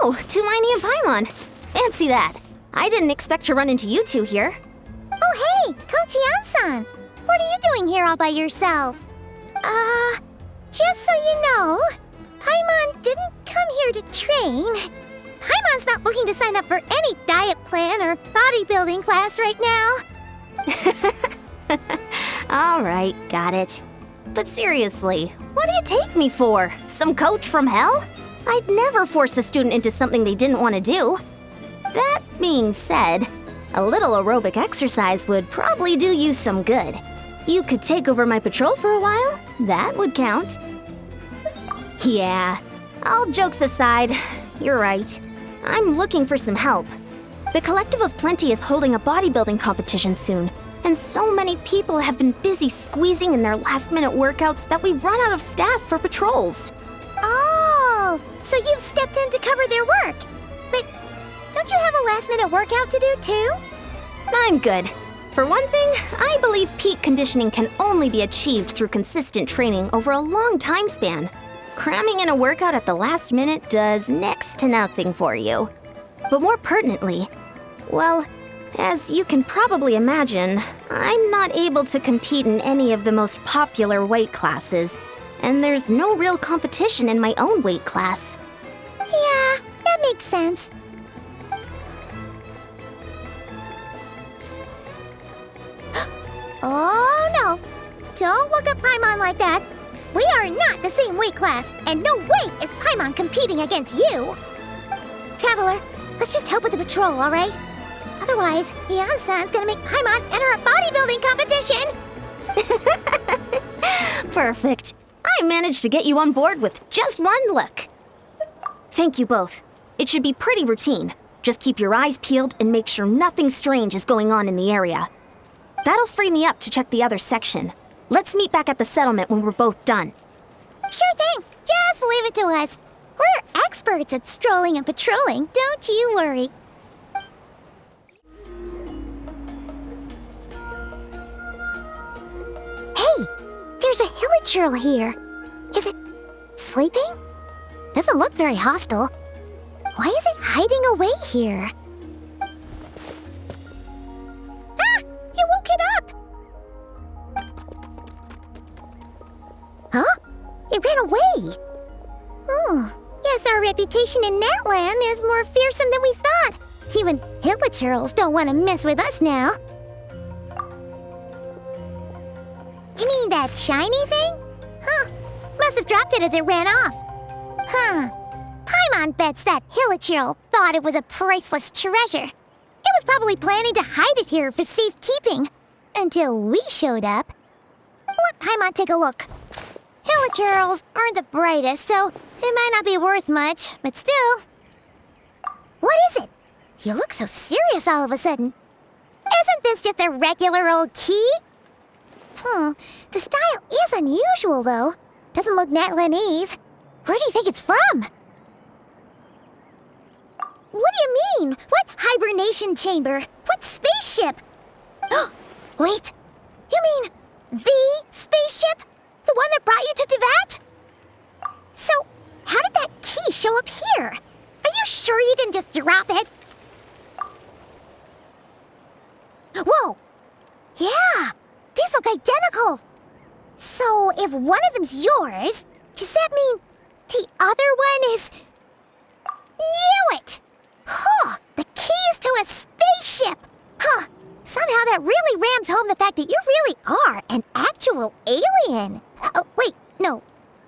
Oh, Tulani and Paimon. Fancy that. I didn't expect to run into you two here. Oh hey, Coach Yan-san! What are you doing here all by yourself? Just so you know, Paimon didn't come here to train. Paimon's not looking to sign up for any diet plan or bodybuilding class right now. Alright, got it. But seriously, what do you take me for? Some coach from hell? I'd never force a student into something they didn't want to do. That being said, a little aerobic exercise would probably do you some good. You could take over my patrol for a while. That would count. Yeah, all jokes aside, you're right. I'm looking for some help. The Collective of Plenty is holding a bodybuilding competition soon, and so many people have been busy squeezing in their last-minute workouts that we've run out of staff for patrols. Oh, so you've stepped in to cover their work. But don't you have a last-minute workout to do too? I'm good. For one thing, I believe peak conditioning can only be achieved through consistent training over a long time span. Cramming in a workout at the last minute does next to nothing for you. But more pertinently, well, as you can probably imagine, I'm not able to compete in any of the most popular weight classes, and there's no real competition in my own weight class. Yeah, that makes sense. Oh no! Don't look at Paimon like that! We are not the same weight class, and no way is Paimon competing against you! Traveler, let's just help with the patrol, alright? Otherwise, Yan-san's gonna make Paimon enter a bodybuilding competition! Perfect. I managed to get you on board with just one look. Thank you both. It should be pretty routine. Just keep your eyes peeled and make sure nothing strange is going on in the area. That'll free me up to check the other section. Let's meet back at the settlement when we're both done. Sure thing. Just leave it to us. We're experts at strolling and patrolling, don't you worry. Hey, there's a hilichurl here. Is it sleeping? Doesn't look very hostile. Why is it hiding away here? Ah! You woke it up! Huh? It ran away! Oh, guess our reputation in Natland is more fearsome than we thought. Even hilichurls don't want to mess with us now. You mean that shiny thing? Huh. Must have dropped it as it ran off. Huh. Paimon bets that hilichurl thought it was a priceless treasure. It was probably planning to hide it here for safekeeping. Until we showed up. Let Paimon take a look. Hilichurls aren't the brightest, so it might not be worth much, but still. What is it? You look so serious all of a sudden. Isn't this just a regular old key? The style is unusual, though. Doesn't look Natlanese. Where do you think it's from? What do you mean? What hibernation chamber? What spaceship? Oh, wait. You mean the spaceship? The one that brought you to Teyvat? So, how did that key show up here? Are you sure you didn't just drop it? Whoa! Yeah! These look identical! So, if one of them's yours, does that mean the other one is... Knew it! Huh! The keys to a spaceship! Huh! Somehow that really rams home the fact that you really are an actual alien. Oh, wait, no.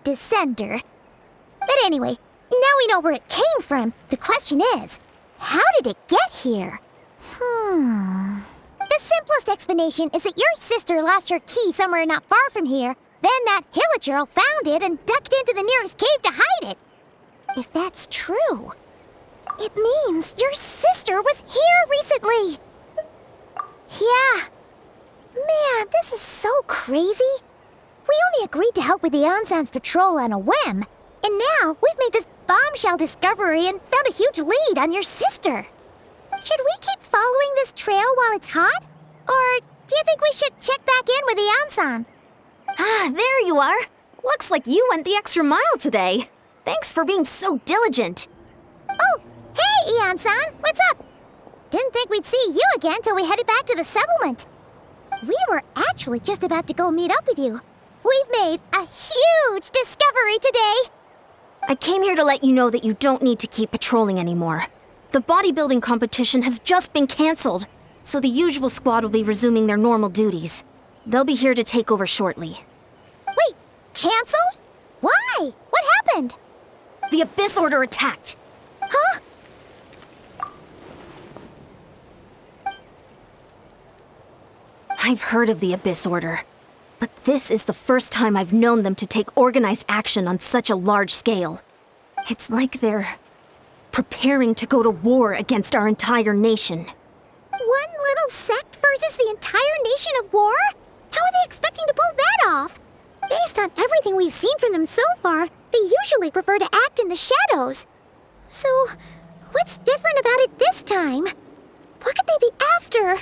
Descender. But anyway, now we know where it came from. The question is, how did it get here? The simplest explanation is that your sister lost her key somewhere not far from here. Then that hilichurl found it and ducked into the nearest cave to hide it. If that's true, it means your sister was here recently. Yeah. Man, this is so crazy. We only agreed to help with the Ansan's patrol on a whim, and now we've made this bombshell discovery and found a huge lead on your sister. Should we keep following this trail while it's hot? Or do you think we should check back in with the Ansan? Ah, there you are. Looks like you went the extra mile today. Thanks for being so diligent. Oh, hey, Eon-san, what's up? Didn't think we'd see you again till we headed back to the settlement. We were actually just about to go meet up with you. We've made a huge discovery today. I came here to let you know that you don't need to keep patrolling anymore. The bodybuilding competition has just been canceled, so the usual squad will be resuming their normal duties. They'll be here to take over shortly. Wait, canceled? Why? What happened? The Abyss Order attacked. Huh? I've heard of the Abyss Order, but this is the first time I've known them to take organized action on such a large scale. It's like they're preparing to go to war against our entire nation. One little sect versus the entire nation of war? How are they expecting to pull that off? Based on everything we've seen from them so far, they usually prefer to act in the shadows. So, what's different about it this time? What could they be after?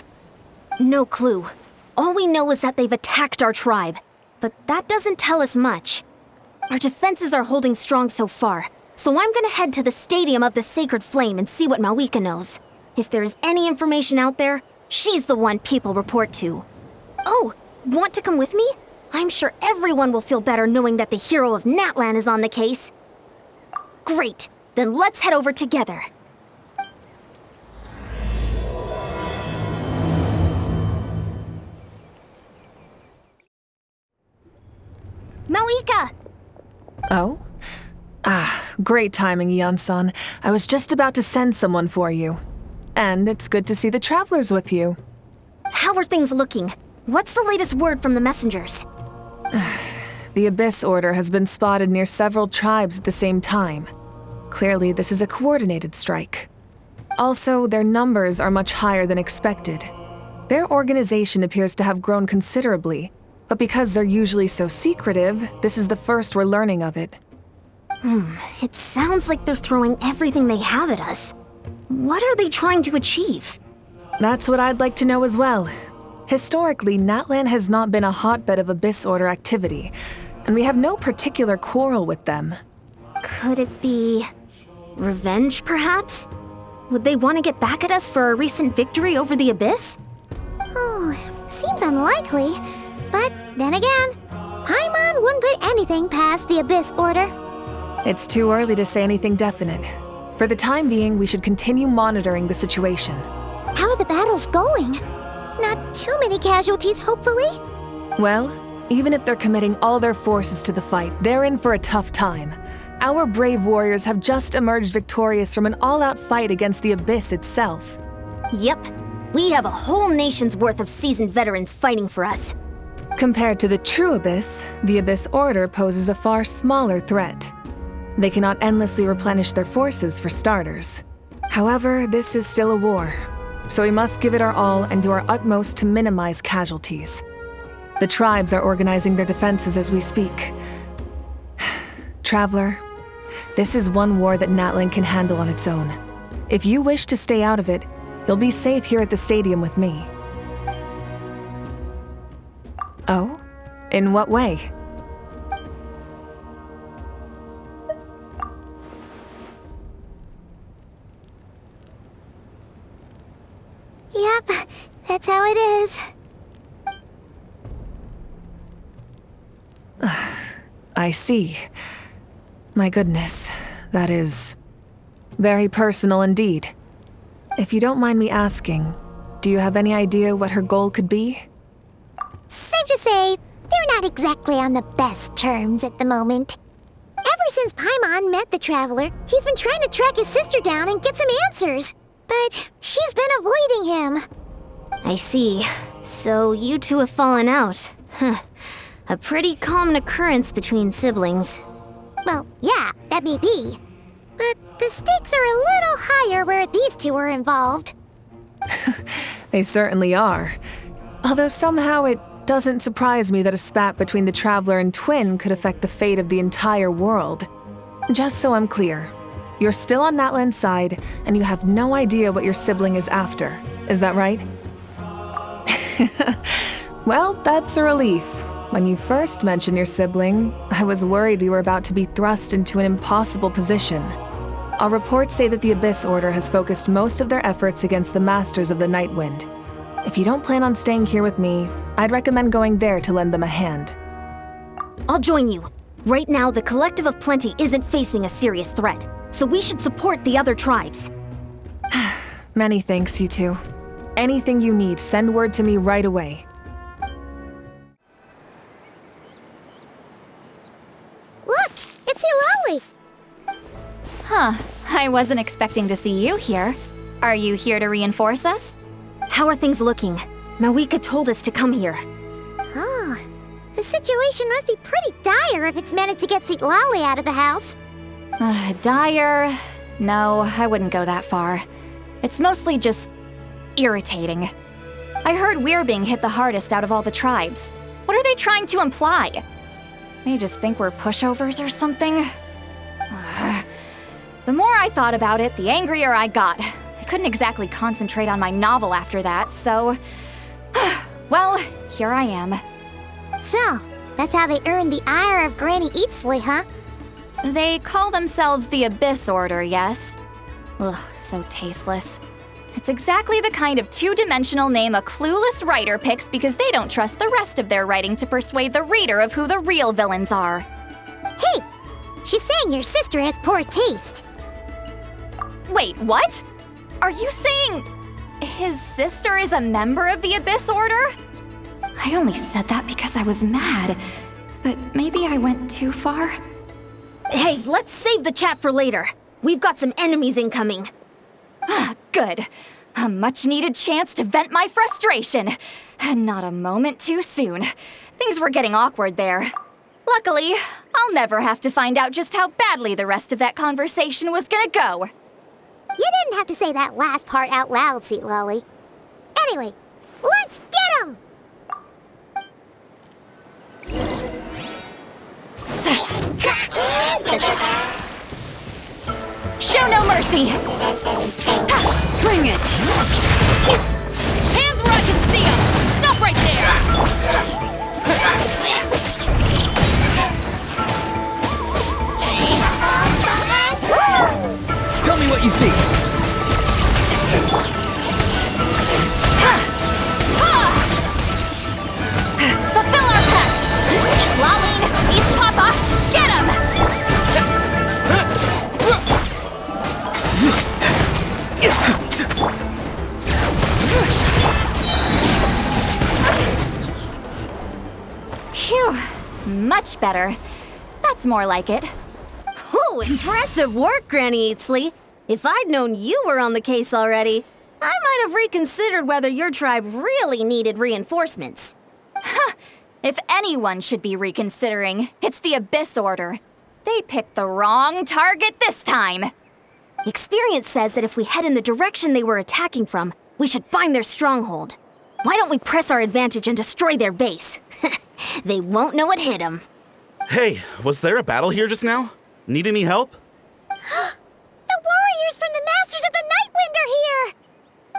No clue. All we know is that they've attacked our tribe, but that doesn't tell us much. Our defenses are holding strong so far, so I'm gonna head to the Stadium of the Sacred Flame and see what Mawika knows. If there is any information out there, she's the one people report to. Oh, want to come with me? I'm sure everyone will feel better knowing that the hero of Natlan is on the case. Great, then let's head over together. Mawika! Oh? Great timing, Eon-san. I was just about to send someone for you. And it's good to see the travelers with you. How are things looking? What's the latest word from the messengers? The Abyss Order has been spotted near several tribes at the same time. Clearly, this is a coordinated strike. Also, their numbers are much higher than expected. Their organization appears to have grown considerably, but because they're usually so secretive, this is the first we're learning of it. It sounds like they're throwing everything they have at us. What are they trying to achieve? That's what I'd like to know as well. Historically, Natlan has not been a hotbed of Abyss Order activity, and we have no particular quarrel with them. Could it be revenge, perhaps? Would they want to get back at us for a recent victory over the Abyss? Oh, seems unlikely. But then again, Paimon wouldn't put anything past the Abyss Order. It's too early to say anything definite. For the time being, we should continue monitoring the situation. How are the battles going? Not too many casualties, hopefully? Well, even if they're committing all their forces to the fight, they're in for a tough time. Our brave warriors have just emerged victorious from an all-out fight against the Abyss itself. Yep. We have a whole nation's worth of seasoned veterans fighting for us. Compared to the true Abyss, the Abyss Order poses a far smaller threat. They cannot endlessly replenish their forces, for starters. However, this is still a war, so we must give it our all and do our utmost to minimize casualties. The tribes are organizing their defenses as we speak. Traveler, this is one war that Natlan can handle on its own. If you wish to stay out of it, you'll be safe here at the stadium with me. Oh? In what way? Yep, that's how it is. I see. My goodness, that is very personal indeed. If you don't mind me asking, do you have any idea what her goal could be? Safe to say, they're not exactly on the best terms at the moment. Ever since Paimon met the Traveler, he's been trying to track his sister down and get some answers. But she's been avoiding him. I see. So you two have fallen out. Huh. A pretty common occurrence between siblings. Well, yeah, that may be. But the stakes are a little higher where these two are involved. They certainly are. Although somehow it doesn't surprise me that a spat between the Traveler and Twin could affect the fate of the entire world. Just so I'm clear, you're still on Natlan's side, and you have no idea what your sibling is after. Is that right? Well, that's a relief. When you first mentioned your sibling, I was worried we were about to be thrust into an impossible position. Our reports say that the Abyss Order has focused most of their efforts against the Masters of the Nightwind. If you don't plan on staying here with me, I'd recommend going there to lend them a hand. I'll join you. Right now, the Collective of Plenty isn't facing a serious threat, so we should support the other tribes. Many thanks, you two. Anything you need, send word to me right away. Look, it's Eulalie. Huh, I wasn't expecting to see you here. Are you here to reinforce us? How are things looking? Mawika told us to come here. Oh, the situation must be pretty dire if it's managed to get Eulalie out of the house. Dire? No, I wouldn't go that far. It's mostly just irritating. I heard we're being hit the hardest out of all the tribes. What are they trying to imply? They just think we're pushovers or something? The more I thought about it, the angrier I got. I couldn't exactly concentrate on my novel after that, so... well, here I am. So, that's how they earned the ire of Granny Eatsley, huh? They call themselves the Abyss Order, yes? Ugh, so tasteless. It's exactly the kind of two-dimensional name a clueless writer picks because they don't trust the rest of their writing to persuade the reader of who the real villains are. Hey, she's saying your sister has poor taste. Wait, what? Are you saying his sister is a member of the Abyss Order? I only said that because I was mad, but maybe I went too far. Hey, let's save the chat for later. We've got some enemies incoming. Good. A much-needed chance to vent my frustration. And not a moment too soon. Things were getting awkward there. Luckily, I'll never have to find out just how badly the rest of that conversation was gonna go. You didn't have to say that last part out loud, Eulalie. Anyway, let's get 'em! Show no mercy! Bring it! Hands where I can see them! Stop right there! Tell me what you see! Fulfill our pact! Eat Laline! Eat Papa! Get him! Phew, much better. That's more like it. Oh, impressive work, Granny Eatsley. If I'd known you were on the case already, I might have reconsidered whether your tribe really needed reinforcements. If anyone should be reconsidering, it's the Abyss Order. They picked the wrong target this time. Experience says that if we head in the direction they were attacking from, we should find their stronghold. Why don't we press our advantage and destroy their base? They won't know what hit them. Hey, was there a battle here just now? Need any help? The warriors from the Masters of the Nightwind are here!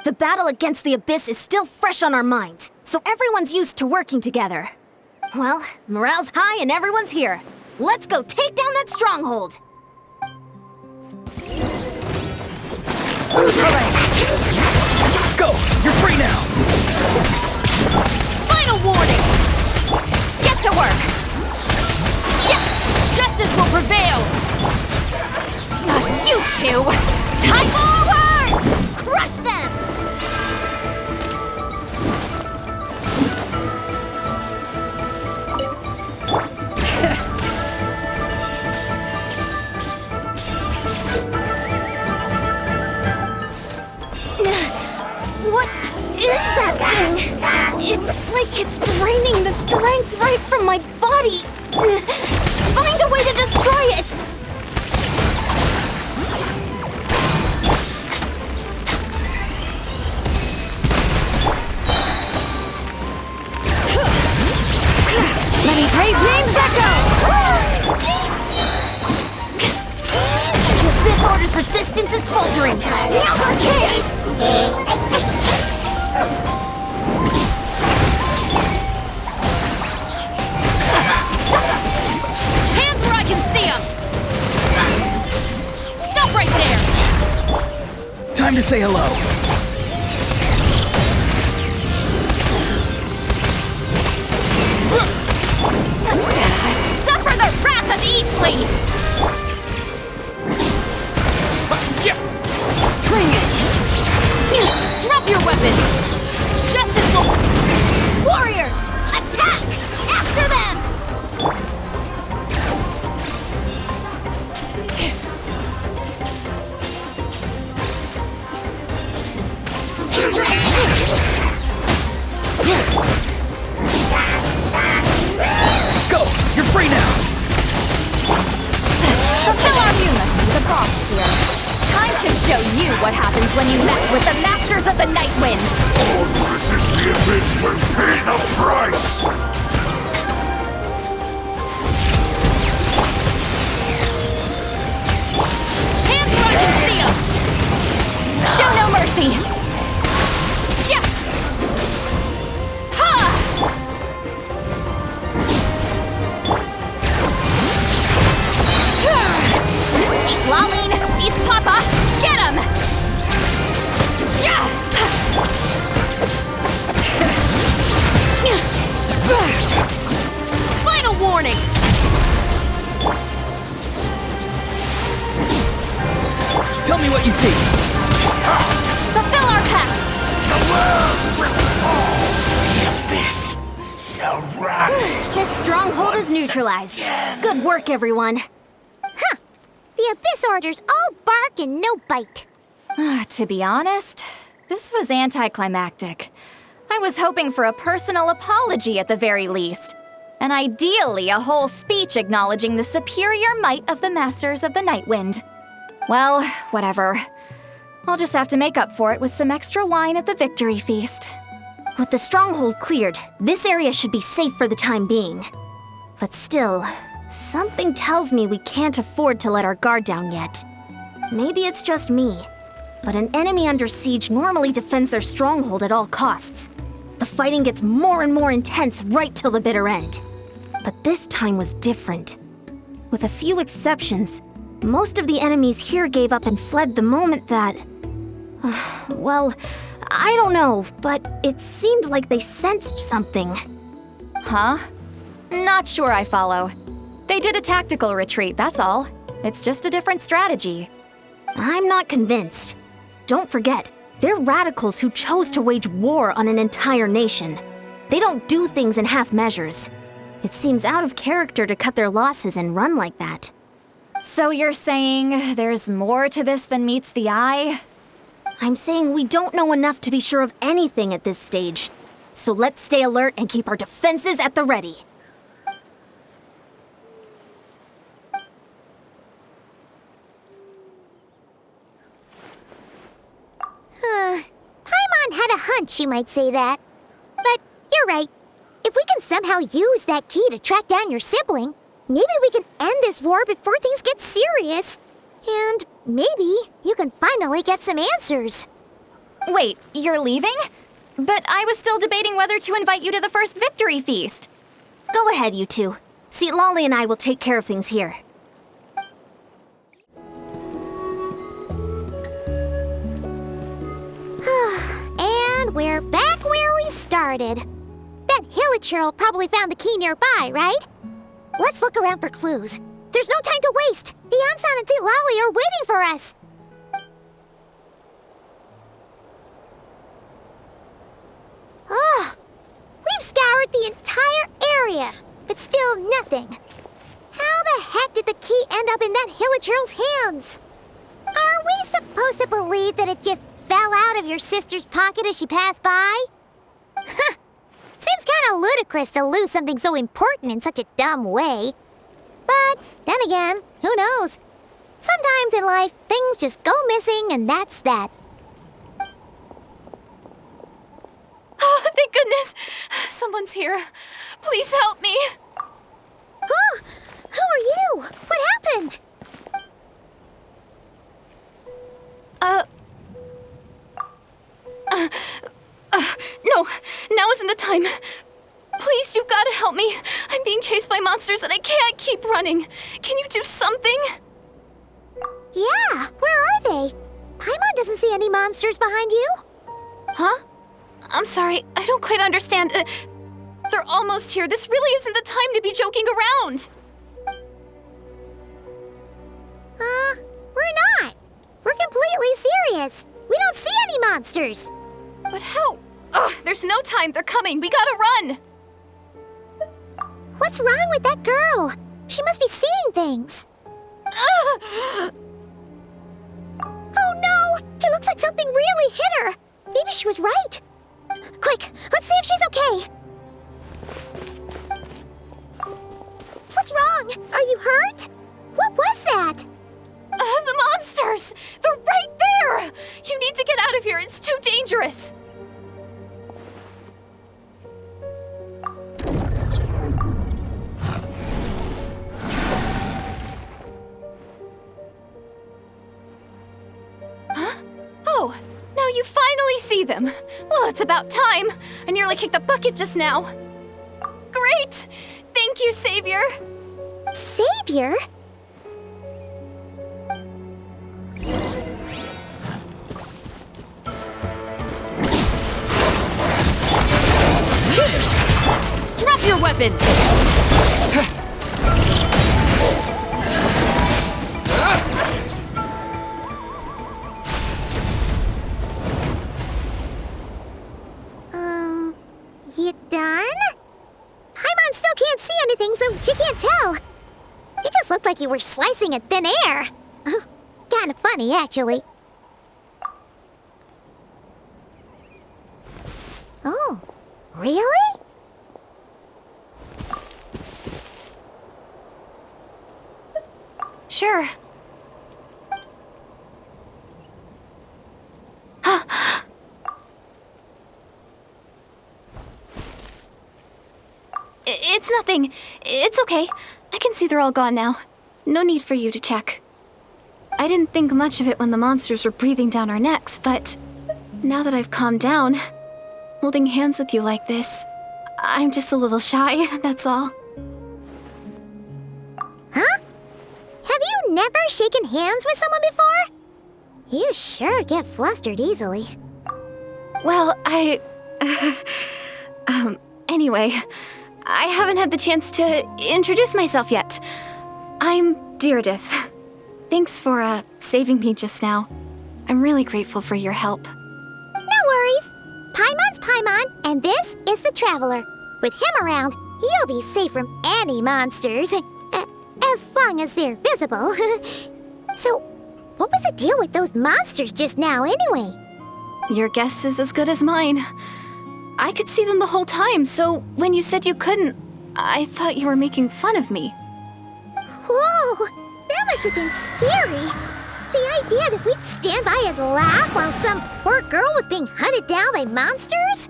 The battle against the Abyss is still fresh on our minds, so everyone's used to working together. Well, morale's high and everyone's here. Let's go take down that stronghold! Go! You're free now! Final warning! Get to work! Justice will prevail! You two! Time forward! Crush them! What is that thing? It's like it's draining the strength right from my body. Find a way to destroy it! Let me brave names echo! This order's resistance is faltering. Now's our chance! Hands where I can see them! Stop right there! Time to say hello. Suffer the wrath of Dainsleif! Bring it! Drop your weapons! Justice will... Warriors! Attack! After them! Go! You're free now! Fulfill our unity, the boss here. Time to show you what happens when you mess with the Masters of the Night Wind! All resist the abyss will pay the price! Hands where I can see 'em! Show no mercy! Shia! Ha! Eat Laline! Eat Papa! Get him! Shia! Final warning! Tell me what you see. Fulfill our pact! This shall rise. This stronghold is neutralized. Good work, everyone. The Abyss Order's all bark and no bite. To be honest, this was anticlimactic. I was hoping for a personal apology at the very least. And ideally, a whole speech acknowledging the superior might of the Masters of the Night Wind. Well, whatever. I'll just have to make up for it with some extra wine at the victory feast. With the stronghold cleared, this area should be safe for the time being. But still, something tells me we can't afford to let our guard down yet. Maybe it's just me, but an enemy under siege normally defends their stronghold at all costs. The fighting gets more and more intense right till the bitter end. But this time was different. With a few exceptions, most of the enemies here gave up and fled the moment that... well, I don't know, but it seemed like they sensed something. Huh? Not sure I follow. They did a tactical retreat, that's all. It's just a different strategy. I'm not convinced. Don't forget, they're radicals who chose to wage war on an entire nation. They don't do things in half measures. It seems out of character to cut their losses and run like that. So you're saying there's more to this than meets the eye? I'm saying we don't know enough to be sure of anything at this stage. So let's stay alert and keep our defenses at the ready. Paimon had a hunch you might say that. But you're right. If we can somehow use that key to track down your sibling, maybe we can end this war before things get serious. And maybe you can finally get some answers. Wait, you're leaving? But I was still debating whether to invite you to the first victory feast. Go ahead, you two. See, Lolly and I will take care of things here. And we're back where we started. That Hilichurl probably found the key nearby, right? Let's look around for clues. There's no time to waste. The Ansan and Lolly are waiting for us. We've scoured the entire area, but still nothing. How the heck did the key end up in that Hilichurl's hands? Are we supposed to believe that it just fell out of your sister's pocket as she passed by? Seems kind of ludicrous to lose something so important in such a dumb way. But then again, who knows? Sometimes in life, things just go missing and that's that. Oh, thank goodness! Someone's here. Please help me! Huh? Who are you? What happened? No, now isn't the time. Please, you've got to help me. I'm being chased by monsters and I can't keep running. Can you do something? Yeah, where are they? Paimon doesn't see any monsters behind you. Huh? I'm sorry, I don't quite understand. They're almost here. This really isn't the time to be joking around. We're not. We're completely serious. We don't see any monsters. But how? Ugh, there's no time. They're coming. We gotta run. What's wrong with that girl? She must be seeing things. Oh no! It looks like something really hit her. Maybe she was right. Quick, let's see if she's okay. What's wrong? Are you hurt? What was that? The monsters! They're right there! You need to get out of here. It's too dangerous. Huh? Oh, now you finally see them. Well, it's about time. I nearly kicked the bucket just now. Great! Thank you, Savior. Savior? Drop your weapons! You done? Paimon still can't see anything, so she can't tell. It just looked like you were slicing at thin air. Kinda funny, actually. Oh, really? Sure. It's nothing. It's okay. I can see they're all gone now. No need for you to check. I didn't think much of it when the monsters were breathing down our necks, but now that I've calmed down, holding hands with you like this, I'm just a little shy, that's all. Huh? Have you never shaken hands with someone before? You sure get flustered easily. Well, anyway, I haven't had the chance to introduce myself yet. I'm Deirdith. Thanks for, saving me just now. I'm really grateful for your help. No worries. Paimon's Paimon, and this is the Traveler. With him around, you'll be safe from any monsters. As long as they're visible. So, what was the deal with those monsters just now, anyway? Your guess is as good as mine. I could see them the whole time, so when you said you couldn't, I thought you were making fun of me. Whoa! That must have been scary. The idea that we'd stand by and laugh while some poor girl was being hunted down by monsters?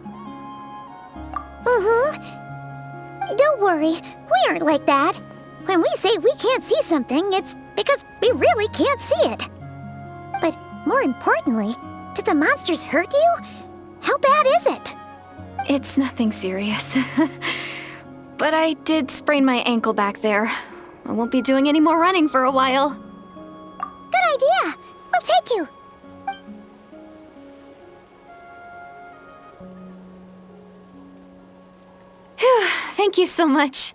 Don't worry, we aren't like that. When we say we can't see something, it's because we really can't see it. But more importantly, did the monsters hurt you? How bad is it? It's nothing serious. But I did sprain my ankle back there. I won't be doing any more running for a while. Good idea. We'll take you. Phew, thank you so much.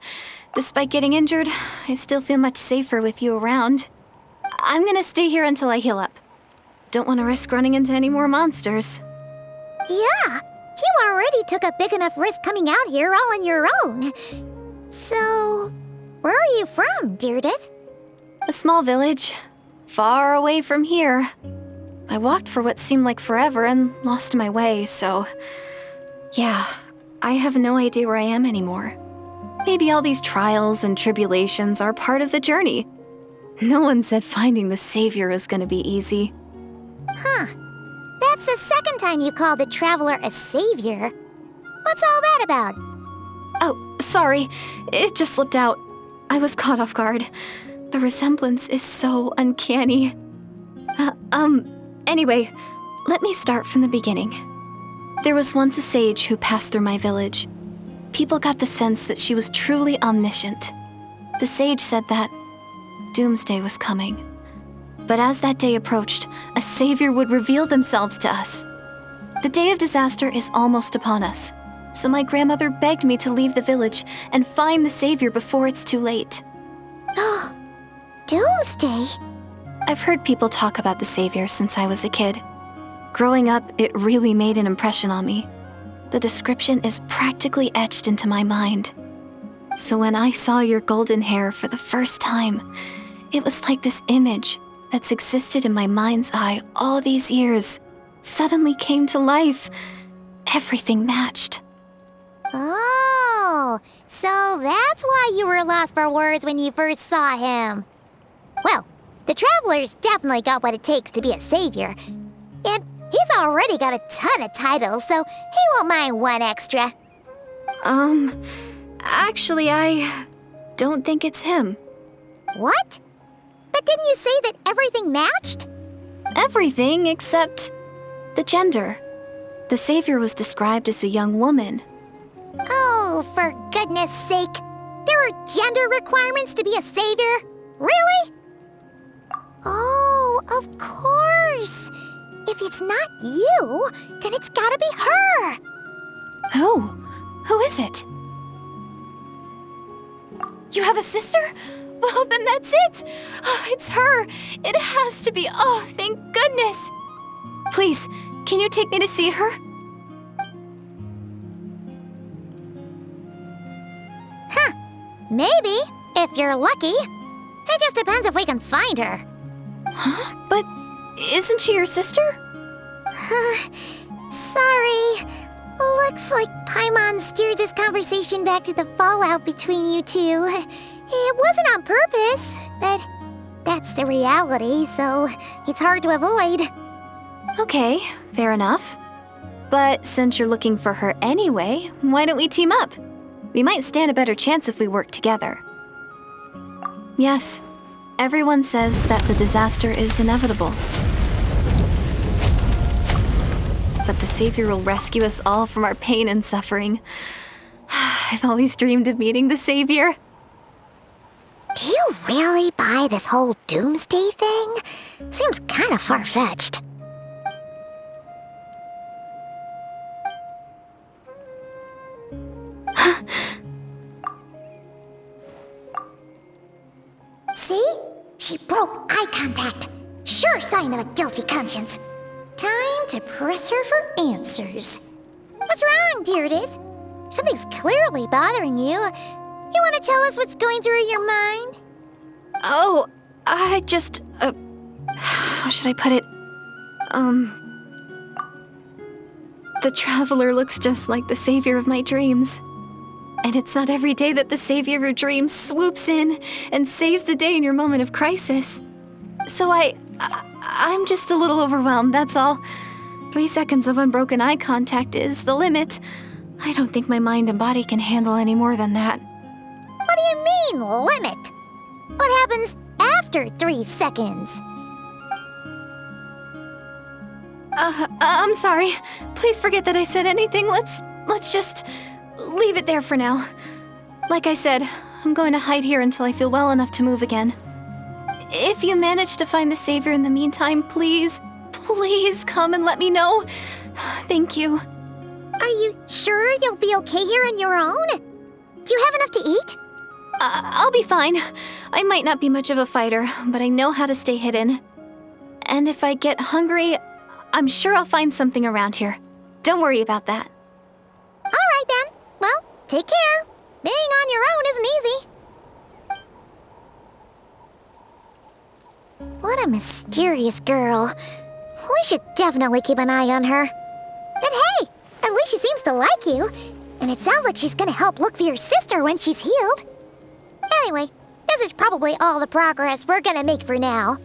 Despite getting injured, I still feel much safer with you around. I'm gonna stay here until I heal up. Don't want to risk running into any more monsters. Yeah, you already took a big enough risk coming out here all on your own. So, where are you from, Deirdith? A small village, far away from here. I walked for what seemed like forever and lost my way, so... yeah, I have no idea where I am anymore. Maybe all these trials and tribulations are part of the journey. No one said finding the Savior is gonna be easy. Huh. That's the second time you called the Traveler a savior. What's all that about? Oh, sorry. It just slipped out. I was caught off guard. The resemblance is so uncanny. Anyway, let me start from the beginning. There was once a sage who passed through my village. People got the sense that she was truly omniscient. The sage said that doomsday was coming. But as that day approached, a savior would reveal themselves to us. The day of disaster is almost upon us, so my grandmother begged me to leave the village and find the savior before it's too late. Oh, Doomsday? I've heard people talk about the savior since I was a kid. Growing up, it really made an impression on me. The description is practically etched into my mind. So when I saw your golden hair for the first time, it was like this image that's existed in my mind's eye all these years suddenly came to life. Everything matched. Oh, so that's why you were lost for words when you first saw him. Well, the Traveler's definitely got what it takes to be a savior. And he's already got a ton of titles, so he won't mind one extra. Actually, I don't think it's him. What? But didn't you say that everything matched? Everything except the gender. The savior was described as a young woman. Oh, for goodness sake. There are gender requirements to be a savior? Really? Oh, of course. If it's not you, then it's gotta be her. Who? Who is it? You have a sister? Well, then that's it. Oh, it's her. It has to be. Oh, thank goodness. Please, can you take me to see her? Huh. Maybe, if you're lucky. It just depends if we can find her. Huh? But isn't she your sister? Sorry. Looks like Paimon steered this conversation back to the fallout between you two. It wasn't on purpose, but that's the reality, so it's hard to avoid. Okay, fair enough. But since you're looking for her anyway, why don't we team up? We might stand a better chance if we work together. Yes, everyone says that the disaster is inevitable. But the savior will rescue us all from our pain and suffering. I've always dreamed of meeting the savior. Do you really buy this whole doomsday thing? Seems kind of far-fetched. See? She broke eye contact. Sure sign of a guilty conscience. Time to press her for answers. What's wrong, Deirdis? Something's clearly bothering you. You want to tell us what's going through your mind? Oh, I just, how should I put it? The Traveler looks just like the savior of my dreams. And it's not every day that the savior of your dreams swoops in and saves the day in your moment of crisis. So I'm just a little overwhelmed, that's all. 3 seconds of unbroken eye contact is the limit. I don't think my mind and body can handle any more than that. What do you mean, limit? What happens after 3 seconds? I'm sorry. Please forget that I said anything. Let's just leave it there for now. Like I said, I'm going to hide here until I feel well enough to move again. If you manage to find the savior in the meantime, please come and let me know. Thank you. Are you sure you'll be okay here on your own? Do you have enough to eat? I'll be fine. I might not be much of a fighter, but I know how to stay hidden. And if I get hungry, I'm sure I'll find something around here. Don't worry about that. All right then. Well, take care. Being on your own isn't easy. What a mysterious girl. We should definitely keep an eye on her. But hey, at least she seems to like you. And it sounds like she's gonna help look for your sister when she's healed. Anyway, this is probably all the progress we're gonna make for now.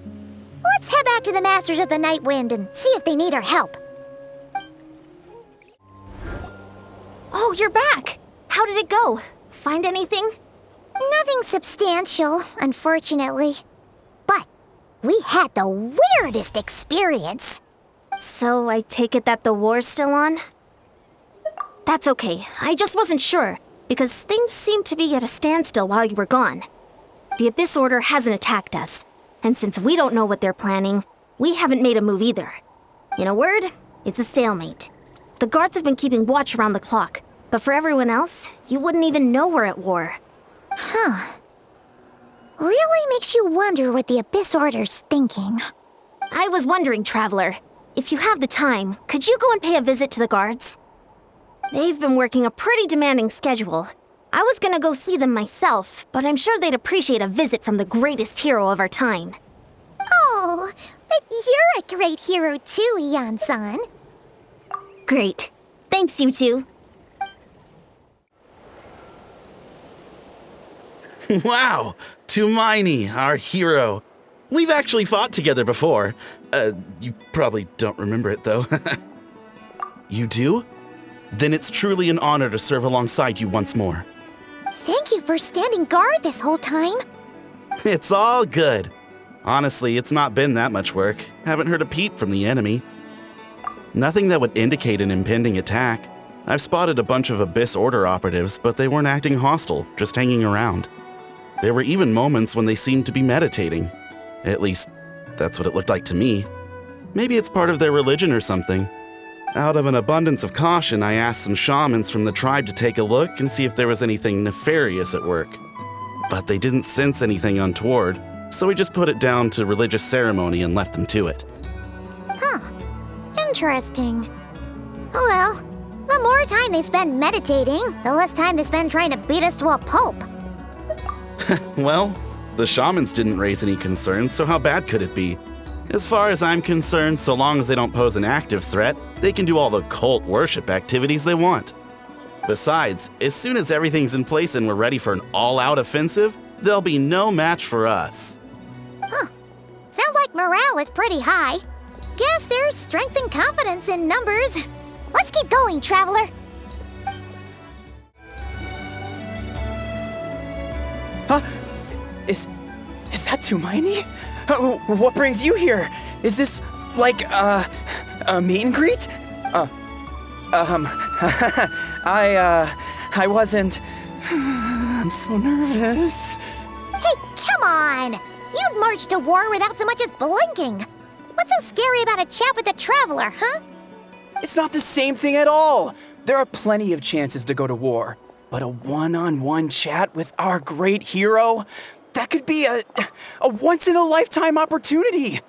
Let's head back to the Masters of the Night Wind and see if they need our help. Oh, you're back! How did it go? Find anything? Nothing substantial, unfortunately. But we had the weirdest experience. So I take it that the war's still on? That's okay. I just wasn't sure, because things seemed to be at a standstill while you were gone. The Abyss Order hasn't attacked us, And since we don't know what they're planning, we haven't made a move either. In a word, it's a stalemate. The guards have been keeping watch around the clock, but for everyone else, you wouldn't even know we're at war. Really makes you wonder what the Abyss Order's thinking. I was wondering, Traveler, if you have the time, could you go and pay a visit to the guards? They've been working a pretty demanding schedule. I was gonna go see them myself, but I'm sure they'd appreciate a visit from the greatest hero of our time. Oh, but you're a great hero too, Yan-san. Great. Thanks, you two. Wow! Tumaini, our hero. We've actually fought together before. You probably don't remember it, though. You do? Then it's truly an honor to serve alongside you once more. Thank you for standing guard this whole time. It's all good. Honestly, it's not been that much work. Haven't heard a peep from the enemy. Nothing that would indicate an impending attack. I've spotted a bunch of Abyss Order operatives, but they weren't acting hostile, just hanging around. There were even moments when they seemed to be meditating. At least, that's what it looked like to me. Maybe it's part of their religion or something. Out of an abundance of caution, I asked some shamans from the tribe to take a look and see if there was anything nefarious at work. But they didn't sense anything untoward, so we just put it down to religious ceremony and left them to it. Interesting. Oh well, the more time they spend meditating, the less time they spend trying to beat us to a pulp. Well, the shamans didn't raise any concerns, so how bad could it be? As far as I'm concerned, so long as they don't pose an active threat, they can do all the cult worship activities they want. Besides, as soon as everything's in place and we're ready for an all-out offensive, there'll be no match for us. Sounds like morale is pretty high. Guess there's strength and confidence in numbers. Let's keep going, Traveler. Huh? Is that Tumaini? What brings you here? Is this, like, a meet and greet? I wasn't... I'm so nervous. Hey, come on! You'd march to war without so much as blinking. What's so scary about a chat with a Traveler, huh? It's not the same thing at all. There are plenty of chances to go to war. But a one-on-one chat with our great hero? That could be a once-in-a-lifetime opportunity.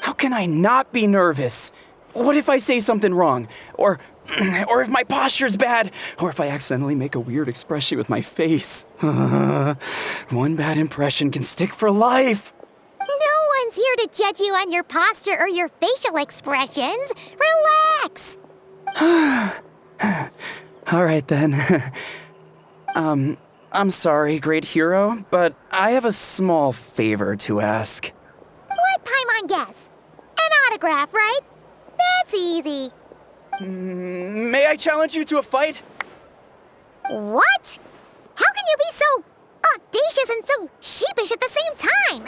How can I not be nervous? What if I say something wrong? Or if my posture's bad? Or if I accidentally make a weird expression with my face? One bad impression can stick for life. No one's here to judge you on your posture or your facial expressions. Relax. All right, then. I'm sorry, great hero, but I have a small favor to ask. What Paimon guess? An autograph, right? That's easy. May I challenge you to a fight? What? How can you be so audacious and so sheepish at the same time?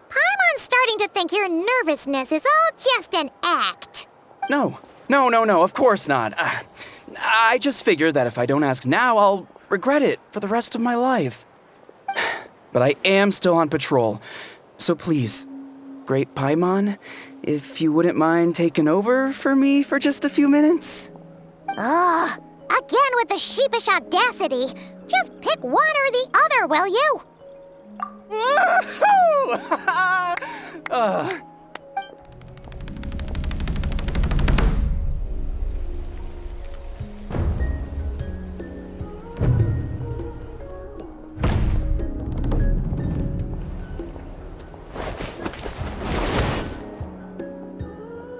Paimon's starting to think your nervousness is all just an act. No, of course not. I just figured that if I don't ask now, I'll regret it for the rest of my life. But I am still on patrol, so please, Great Paimon, if you wouldn't mind taking over for me for just a few minutes? Again with the sheepish audacity. Just pick one or the other, will you? Woohoo!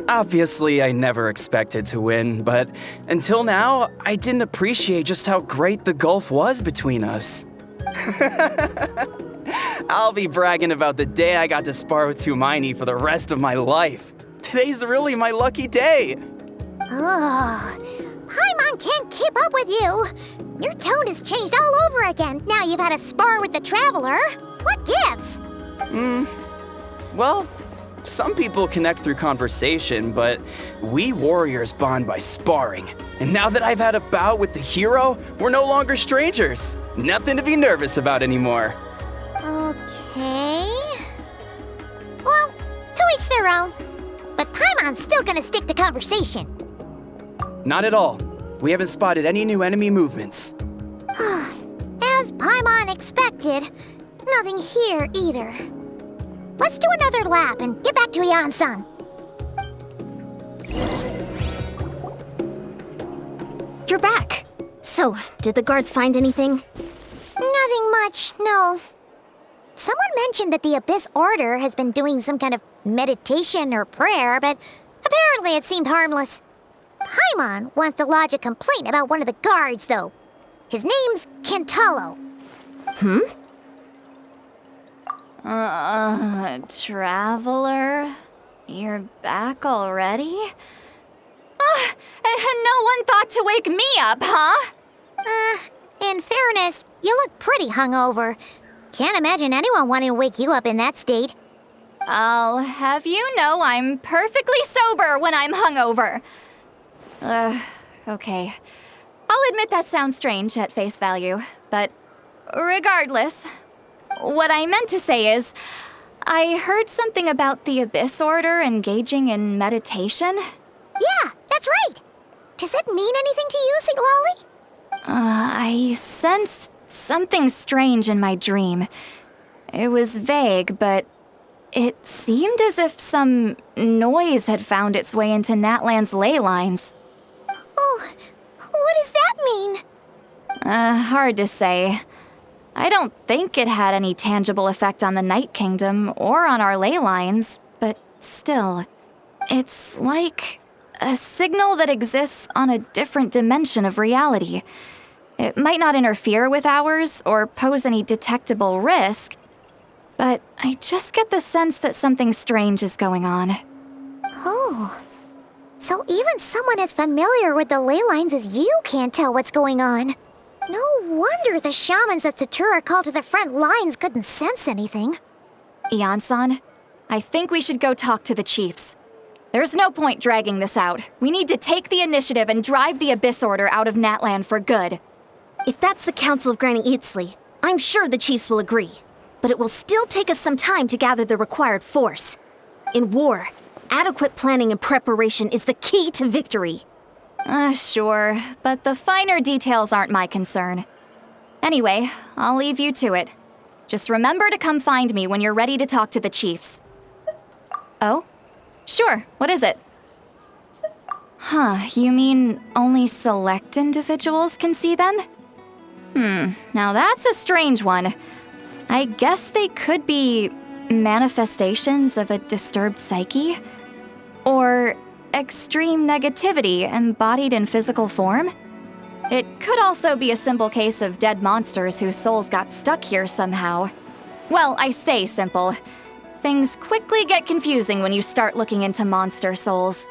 Obviously, I never expected to win, but until now, I didn't appreciate just how great the gulf was between us. I'll be bragging about the day I got to spar with Tumaini for the rest of my life. Today's really my lucky day. Paimon can't keep up with you. Your tone has changed all over again now you've had a spar with the Traveler. What gives? Well, some people connect through conversation, but we warriors bond by sparring. And now that I've had a bout with the hero, we're no longer strangers. Nothing to be nervous about anymore. Okay. their own. But Paimon's still gonna stick to conversation. Not at all. We haven't spotted any new enemy movements. As Paimon expected, nothing here either. Let's do another lap and get back to Yan-san. You're back. So, did the guards find anything? Nothing much, no. Someone mentioned that the Abyss Order has been doing some kind of meditation or prayer, but apparently it seemed harmless. Paimon wants to lodge a complaint about one of the guards, though. His name's Kentaro. Traveler? You're back already? And no one thought to wake me up, huh? In fairness, you look pretty hungover. Can't imagine anyone wanting to wake you up in that state. I'll have you know I'm perfectly sober when I'm hungover. Okay. I'll admit that sounds strange at face value, but regardless, what I meant to say is, I heard something about the Abyss Order engaging in meditation. Yeah, that's right. Does it mean anything to you, St. Lolly? I sensed something strange in my dream. It was vague, but it seemed as if some noise had found its way into Natlan's ley lines. Oh, what does that mean? Hard to say. I don't think it had any tangible effect on the Night Kingdom or on our ley lines, but still, it's like a signal that exists on a different dimension of reality. It might not interfere with ours or pose any detectable risk, but I just get the sense that something strange is going on. Oh, so even someone as familiar with the ley lines as you can't tell what's going on. No wonder the shamans that Satura called to the front lines couldn't sense anything. Yan-san, I think we should go talk to the chiefs. There's no point dragging this out. We need to take the initiative and drive the Abyss Order out of Natlan for good. If that's the Council of Granny Eatsley, I'm sure the chiefs will agree. But it will still take us some time to gather the required force. In war, adequate planning and preparation is the key to victory. Sure, but the finer details aren't my concern. Anyway, I'll leave you to it. Just remember to come find me when you're ready to talk to the chiefs. Oh? Sure, what is it? Huh, you mean only select individuals can see them? Now that's a strange one. I guess they could be manifestations of a disturbed psyche? Or extreme negativity embodied in physical form? It could also be a simple case of dead monsters whose souls got stuck here somehow. Well, I say simple. Things quickly get confusing when you start looking into monster souls.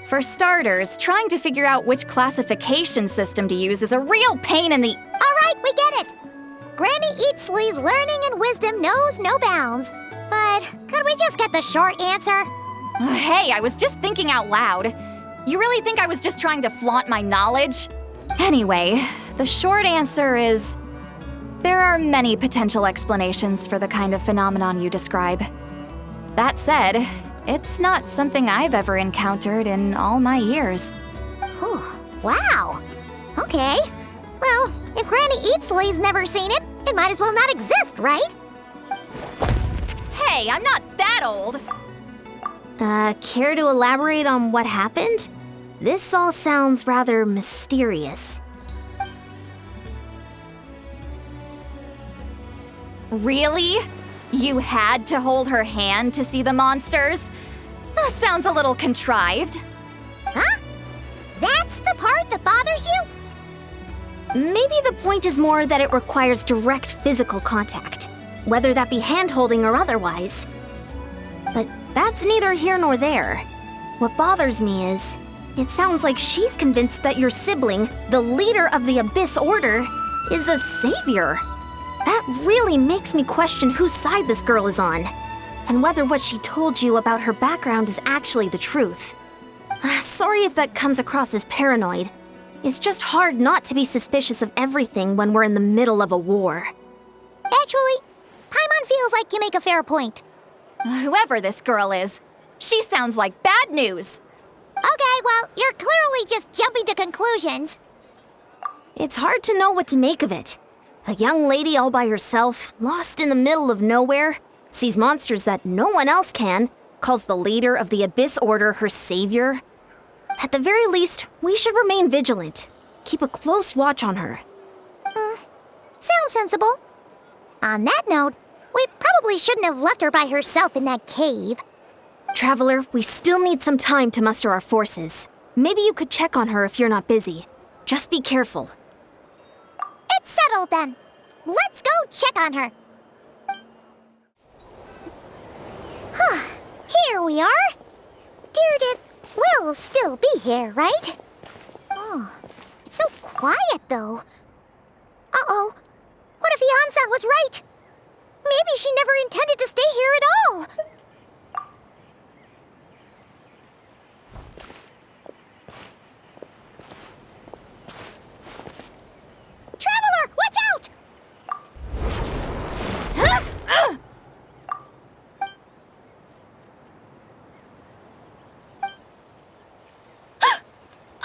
For starters, trying to figure out which classification system to use is a real pain in the— All right, we get it. Granny Eatsley's learning and wisdom knows no bounds. But could we just get the short answer? Hey, I was just thinking out loud. You really think I was just trying to flaunt my knowledge? Anyway, the short answer is, there are many potential explanations for the kind of phenomenon you describe. That said, it's not something I've ever encountered in all my years. Oh, wow. Okay. Well, if Granny Eatsley's never seen it, it might as well not exist, right? Hey, I'm not that old! Care to elaborate on what happened? This all sounds rather mysterious. Really? You had to hold her hand to see the monsters? That sounds a little contrived. Huh? That's the part that bothers you? Maybe the point is more that it requires direct physical contact, whether that be hand-holding or otherwise. But that's neither here nor there. What bothers me is, it sounds like she's convinced that your sibling, the leader of the Abyss Order, is a savior. That really makes me question whose side this girl is on, and whether what she told you about her background is actually the truth. Sorry if that comes across as paranoid. It's just hard not to be suspicious of everything when we're in the middle of a war. Actually, Paimon feels like you make a fair point. Whoever this girl is, She sounds like bad news. Okay, well, you're clearly just jumping to conclusions. It's hard to know what to make of it. A young lady all by herself, lost in the middle of nowhere, sees monsters that no one else can, calls the leader of the Abyss Order her savior. At the very least, we should remain vigilant. Keep a close watch on her. Sounds sensible. On that note, we probably shouldn't have left her by herself in that cave. Traveler, we still need some time to muster our forces. Maybe you could check on her if you're not busy. Just be careful. It's settled then. Let's go check on her. Here we are. Deirdre will still be here, right? Oh, it's so quiet though. Uh-oh. What if Yansan was right? Maybe she never intended to stay here at all. Traveler, watch out!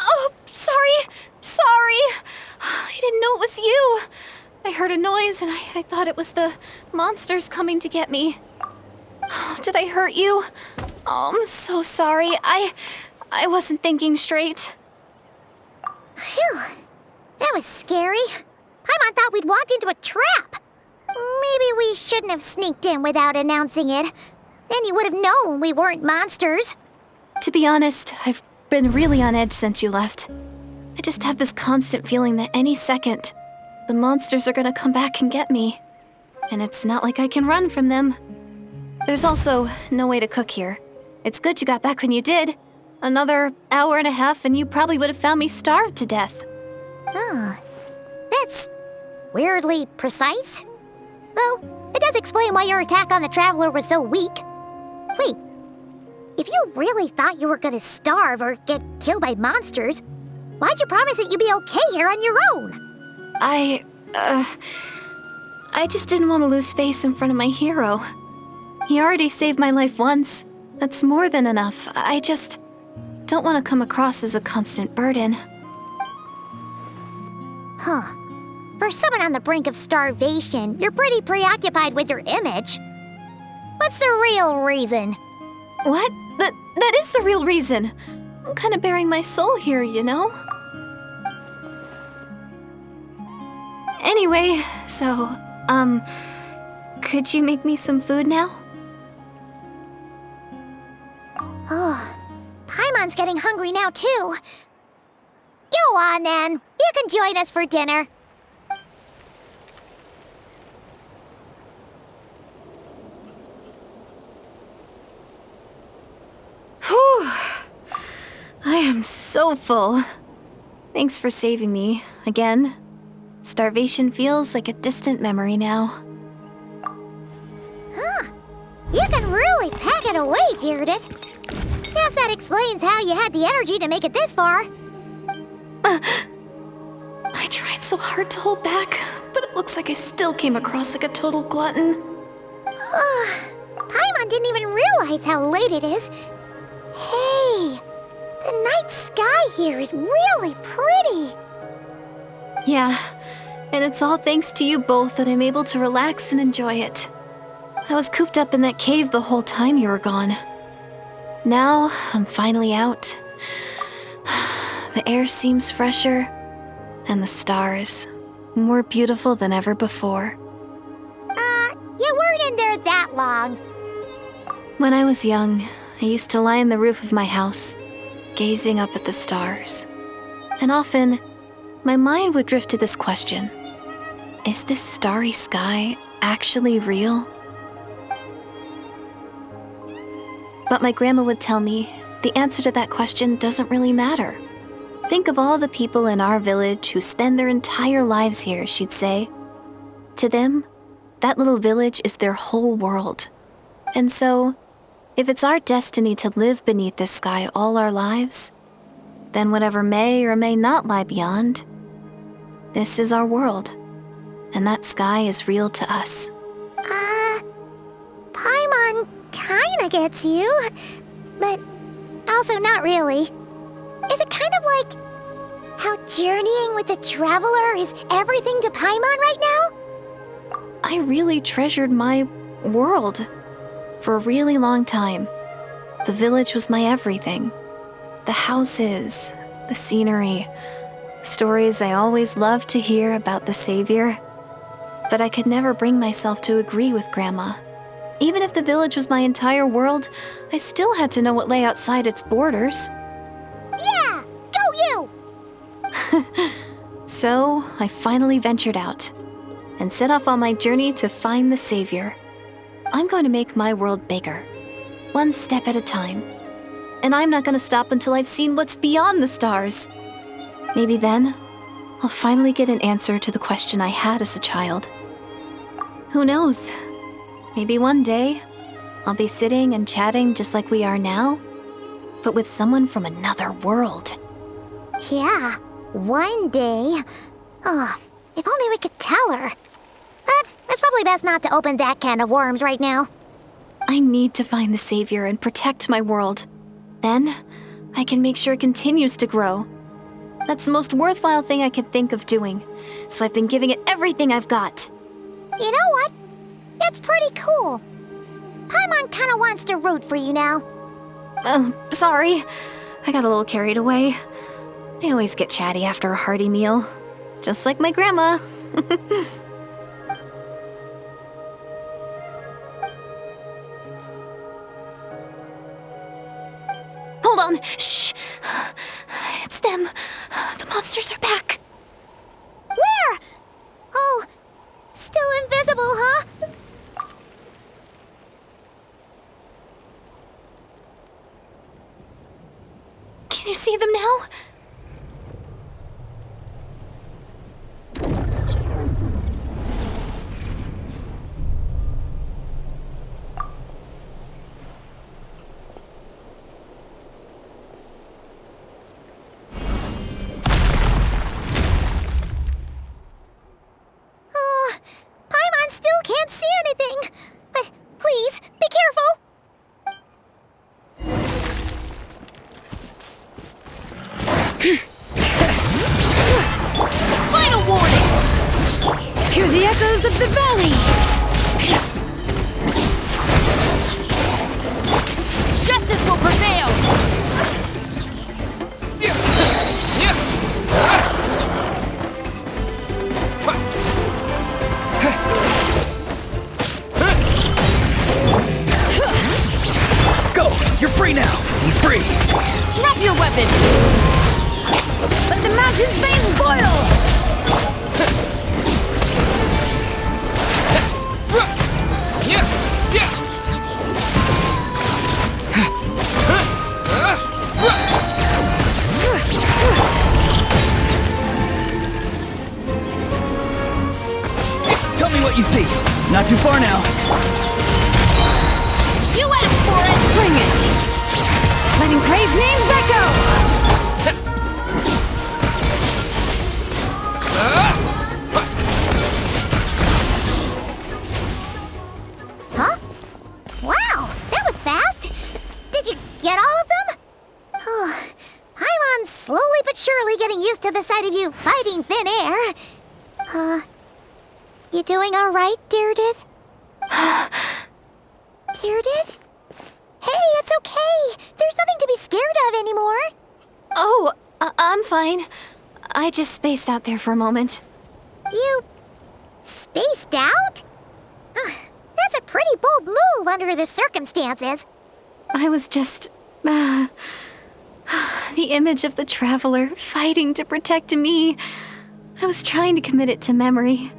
Oh, sorry. I didn't know it was you. I heard a noise and I thought it was the monsters coming to get me. Oh, did I hurt you? Oh, I'm so sorry. I wasn't thinking straight. Phew. That was scary. Paimon thought we'd walk into a trap. Maybe we shouldn't have sneaked in without announcing it. Then you would have known we weren't monsters. To be honest, I've been really on edge since you left. I just have this constant feeling that any second, the monsters are gonna come back and get me. And it's not like I can run from them. There's also no way to cook here. It's good you got back when you did. Another hour and a half and you probably would have found me starved to death. Oh, that's weirdly precise. Though, it does explain why your attack on the Traveler was so weak. Wait, if you really thought you were gonna starve or get killed by monsters, why'd you promise that you'd be okay here on your own? I just didn't want to lose face in front of my hero. He already saved my life once. That's more than enough. I just don't want to come across as a constant burden. Huh. For someone on the brink of starvation, you're pretty preoccupied with your image. What's the real reason? What? That is the real reason. I'm kind of bearing my soul here, you know? Anyway, so, could you make me some food now? Oh, Paimon's getting hungry now too. Go on then. You can join us for dinner. Whew. I am so full. Thanks for saving me, again. Starvation feels like a distant memory now. You can really pack it away, Deirdre. Guess that explains how you had the energy to make it this far. I tried so hard to hold back, but it looks like I still came across like a total glutton. Paimon didn't even realize how late it is. Hey, the night sky here is really pretty. Yeah, and it's all thanks to you both that I'm able to relax and enjoy it. I was cooped up in that cave the whole time you were gone. Now, I'm finally out. The air seems fresher, and the stars more beautiful than ever before. You weren't in there that long. When I was young, I used to lie on the roof of my house, gazing up at the stars. And often, my mind would drift to this question. Is this starry sky actually real? But my grandma would tell me the answer to that question doesn't really matter. Think of all the people in our village who spend their entire lives here, she'd say. To them, that little village is their whole world. And so, if it's our destiny to live beneath this sky all our lives, then whatever may or may not lie beyond, this is our world, and that sky is real to us. Paimon kinda gets you. but also not really. Is it kind of like how journeying with the Traveler is everything to Paimon right now? I really treasured my world for a really long time. The village was my everything. The houses, the scenery, stories I always loved to hear about the Savior. But I could never bring myself to agree with Grandma. Even if the village was my entire world, I still had to know what lay outside its borders. Yeah! Go you! So, I finally ventured out and set off on my journey to find the Savior. I'm going to make my world bigger, one step at a time. And I'm not going to stop until I've seen what's beyond the stars. Maybe then, I'll finally get an answer to the question I had as a child. Who knows? Maybe one day, I'll be sitting and chatting just like we are now, but with someone from another world. Yeah, one day. Oh, if only we could tell her. But it's probably best not to open that can of worms right now. I need to find the Savior and protect my world. Then, I can make sure it continues to grow. That's the most worthwhile thing I can think of doing, so I've been giving it everything I've got. You know what? That's pretty cool. Paimon kinda wants to root for you now. Oh, sorry. I got a little carried away. I always get chatty after a hearty meal. Just like my grandma. Hold on. Shh. It's them. The monsters are back. Where? Oh, still invisible, huh? Can you see them now? Oh, Paimon still can't see anything. But please, be careful. Final warning! Hear the echoes of the valley! Justice will prevail! Go! You're free now! He's free! Drop your weapon! Let the mountain's veins boil! Tell me what you see. Not too far now. You asked for it! Bring it! Letting brave names echo! Huh? Wow, that was fast. Did you get all of them? Oh, Paimon's slowly but surely getting used to the sight of you fighting thin air. You doing all right, Deirdith? Deirdith? Hey, it's okay. There's nothing to be scared of anymore. Oh, I'm fine. I just spaced out there for a moment. You spaced out? That's a pretty bold move under the circumstances. I was just... the image of the Traveler fighting to protect me. I was trying to commit it to memory.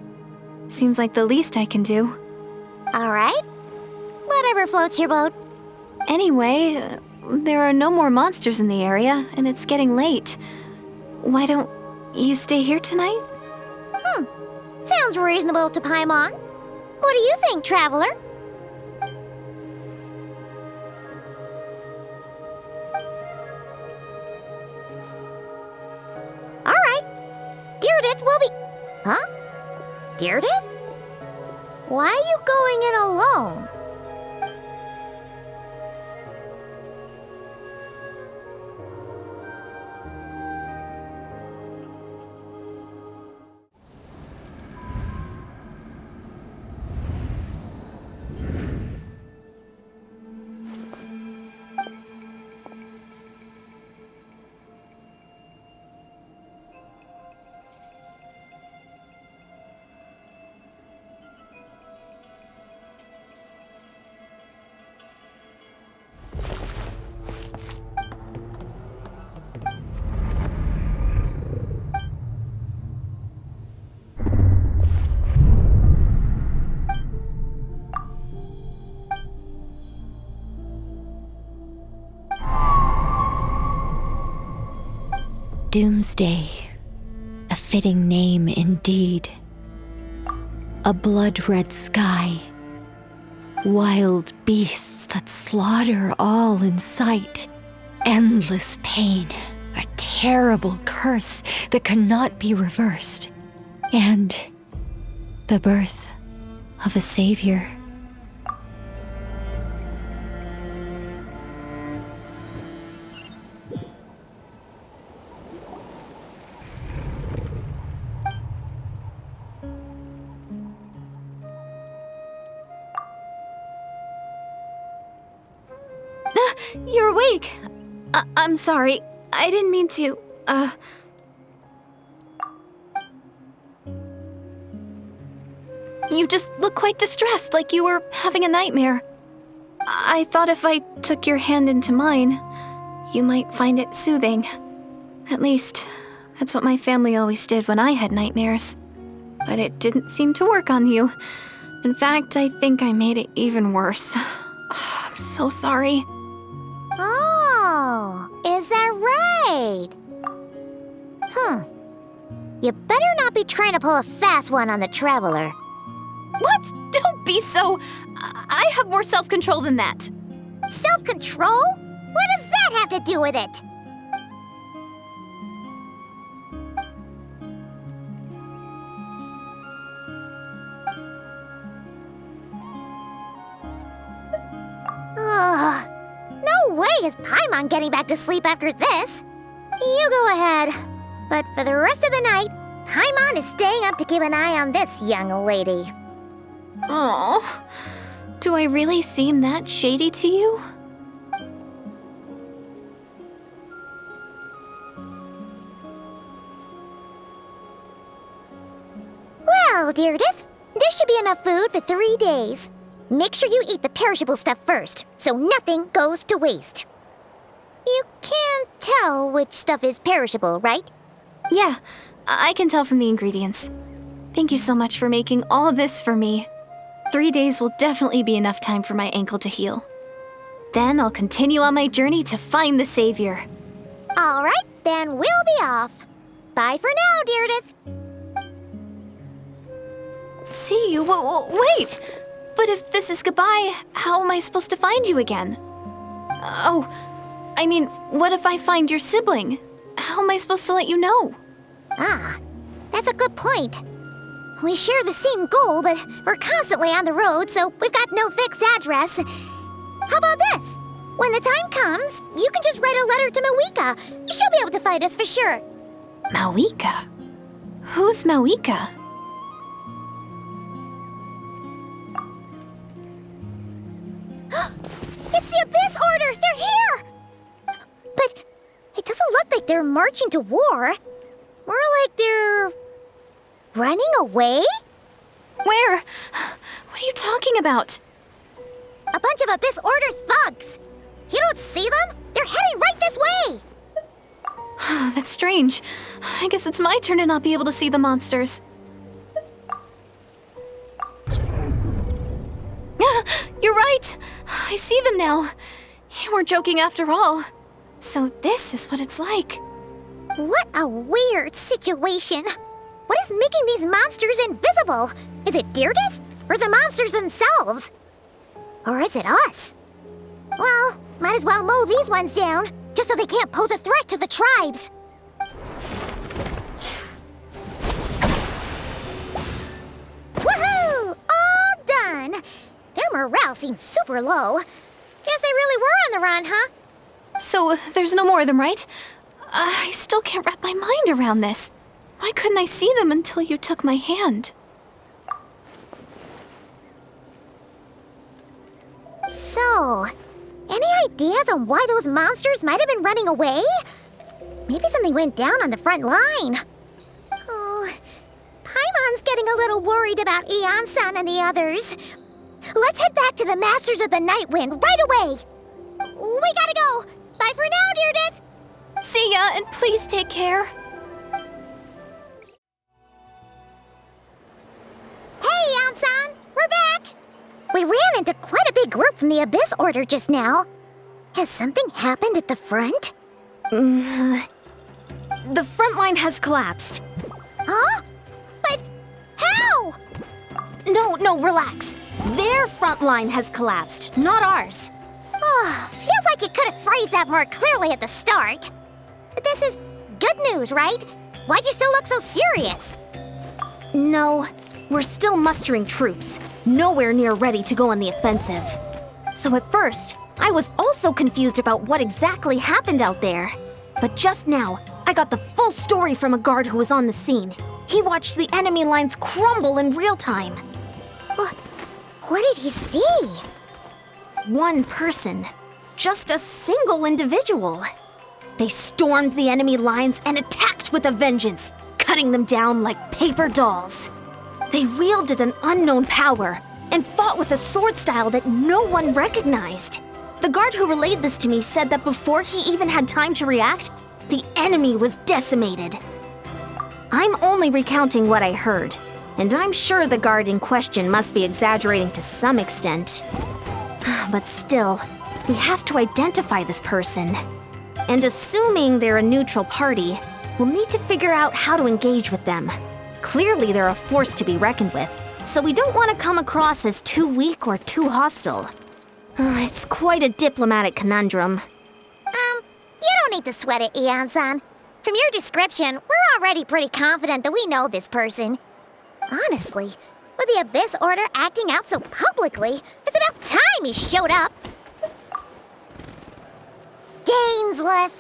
Seems like the least I can do. All right. Whatever floats your boat. Anyway, there are no more monsters in the area, and it's getting late. Why don't you stay here tonight? Sounds reasonable to Paimon. What do you think, Traveler? All right. Deirdith will be... Huh? Deirdith? Why are you going in alone? Doomsday. A fitting name indeed. A blood-red sky. Wild beasts that slaughter all in sight. Endless pain. A terrible curse that cannot be reversed. And the birth of a savior. You're awake! I'm sorry. I didn't mean to, You just look quite distressed, like you were having a nightmare. I thought if I took your hand into mine, you might find it soothing. At least, that's what my family always did when I had nightmares. But it didn't seem to work on you. In fact, I think I made it even worse. I'm so sorry. Oh, is that right? You better not be trying to pull a fast one on the Traveler. What? Don't be so... I have more self-control than that. Self-control? What does that have to do with it? Ugh. No way is Paimon getting back to sleep after this. You go ahead. But for the rest of the night, Paimon is staying up to keep an eye on this young lady. Oh, do I really seem that shady to you? Well, Deirdith, there should be enough food for 3 days. Make sure you eat the perishable stuff first, so nothing goes to waste. You can't tell which stuff is perishable, right? Yeah, I can tell from the ingredients. Thank you so much for making all this for me. 3 days will definitely be enough time for my ankle to heal. Then I'll continue on my journey to find the Savior. All right, then we'll be off. Bye for now, Deirdith. See you? Wait! But if this is goodbye, how am I supposed to find you again? Oh, I mean, what if I find your sibling? How am I supposed to let you know? Ah, that's a good point. We share the same goal, but we're constantly on the road, so we've got no fixed address. How about this? When the time comes, you can just write a letter to Mawika. She'll be able to find us for sure. Mawika? Who's Mawika? It's the Abyss Order! They're here! But it doesn't look like they're marching to war. More like they're... running away? Where? What are you talking about? A bunch of Abyss Order thugs! You don't see them? They're heading right this way! That's strange. I guess it's my turn to not be able to see the monsters. You're right! I see them now. You weren't joking after all. So this is what it's like. What a weird situation. What is making these monsters invisible? Is it Deirdith? Or the monsters themselves? Or is it us? Well, might as well mow these ones down, just so they can't pose a threat to the tribes. Woohoo! All done! Their morale seems super low. Guess they really were on the run, huh? So there's no more of them, right? I still can't wrap my mind around this. Why couldn't I see them until you took my hand? So, any ideas on why those monsters might have been running away? Maybe something went down on the front line. Oh, Paimon's getting a little worried about Eon-san and the others. Let's head back to the Masters of the Night Wind right away. We gotta go. Bye for now, Deirdith. See ya, and please take care. Hey, Eon-san, we're back. We ran into quite a big group from the Abyss Order just now. Has something happened at the front? The front line has collapsed. Huh? But how? No, relax. Their front line has collapsed, not ours. Oh, feels like you could have phrased that more clearly at the start. But this is good news, right? Why'd you still look so serious? No, we're still mustering troops, nowhere near ready to go on the offensive. So at first, I was also confused about what exactly happened out there. But just now, I got the full story from a guard who was on the scene. He watched the enemy lines crumble in real time. What did he see? One person. Just a single individual. They stormed the enemy lines and attacked with a vengeance, cutting them down like paper dolls. They wielded an unknown power and fought with a sword style that no one recognized. The guard who relayed this to me said that before he even had time to react, the enemy was decimated. I'm only recounting what I heard, and I'm sure the guard in question must be exaggerating to some extent. But still, we have to identify this person. And assuming they're a neutral party, we'll need to figure out how to engage with them. Clearly, they're a force to be reckoned with, so we don't want to come across as too weak or too hostile. It's quite a diplomatic conundrum. You don't need to sweat it, Ian-san. From your description, we're already pretty confident that we know this person. Honestly, with the Abyss Order acting out so publicly, it's about time he showed up. Dainsleif.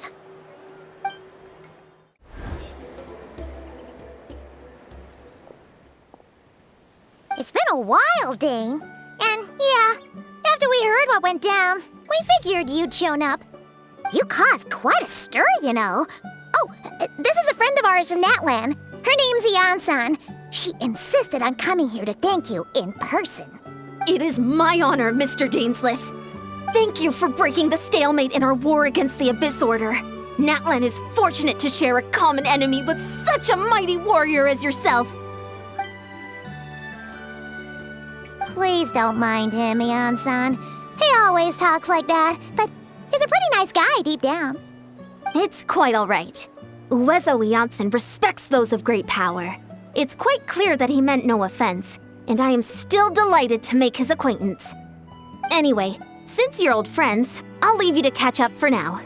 It's been a while, Dane. And yeah, after we heard what went down, we figured you'd shown up. You caused quite a stir, you know. Oh, this is a friend of ours from Natlan. Her name's Ian-san. She insisted on coming here to thank you in person. It is my honor, Mr. Dainsleif. Thank you for breaking the stalemate in our war against the Abyss Order. Natlan is fortunate to share a common enemy with such a mighty warrior as yourself. Please don't mind him, Ian-san. He always talks like that, but he's a pretty nice guy deep down. It's quite all right. Uezo Iansen respects those of great power. It's quite clear that he meant no offense, and I am still delighted to make his acquaintance. Anyway, since you're old friends, I'll leave you to catch up for now.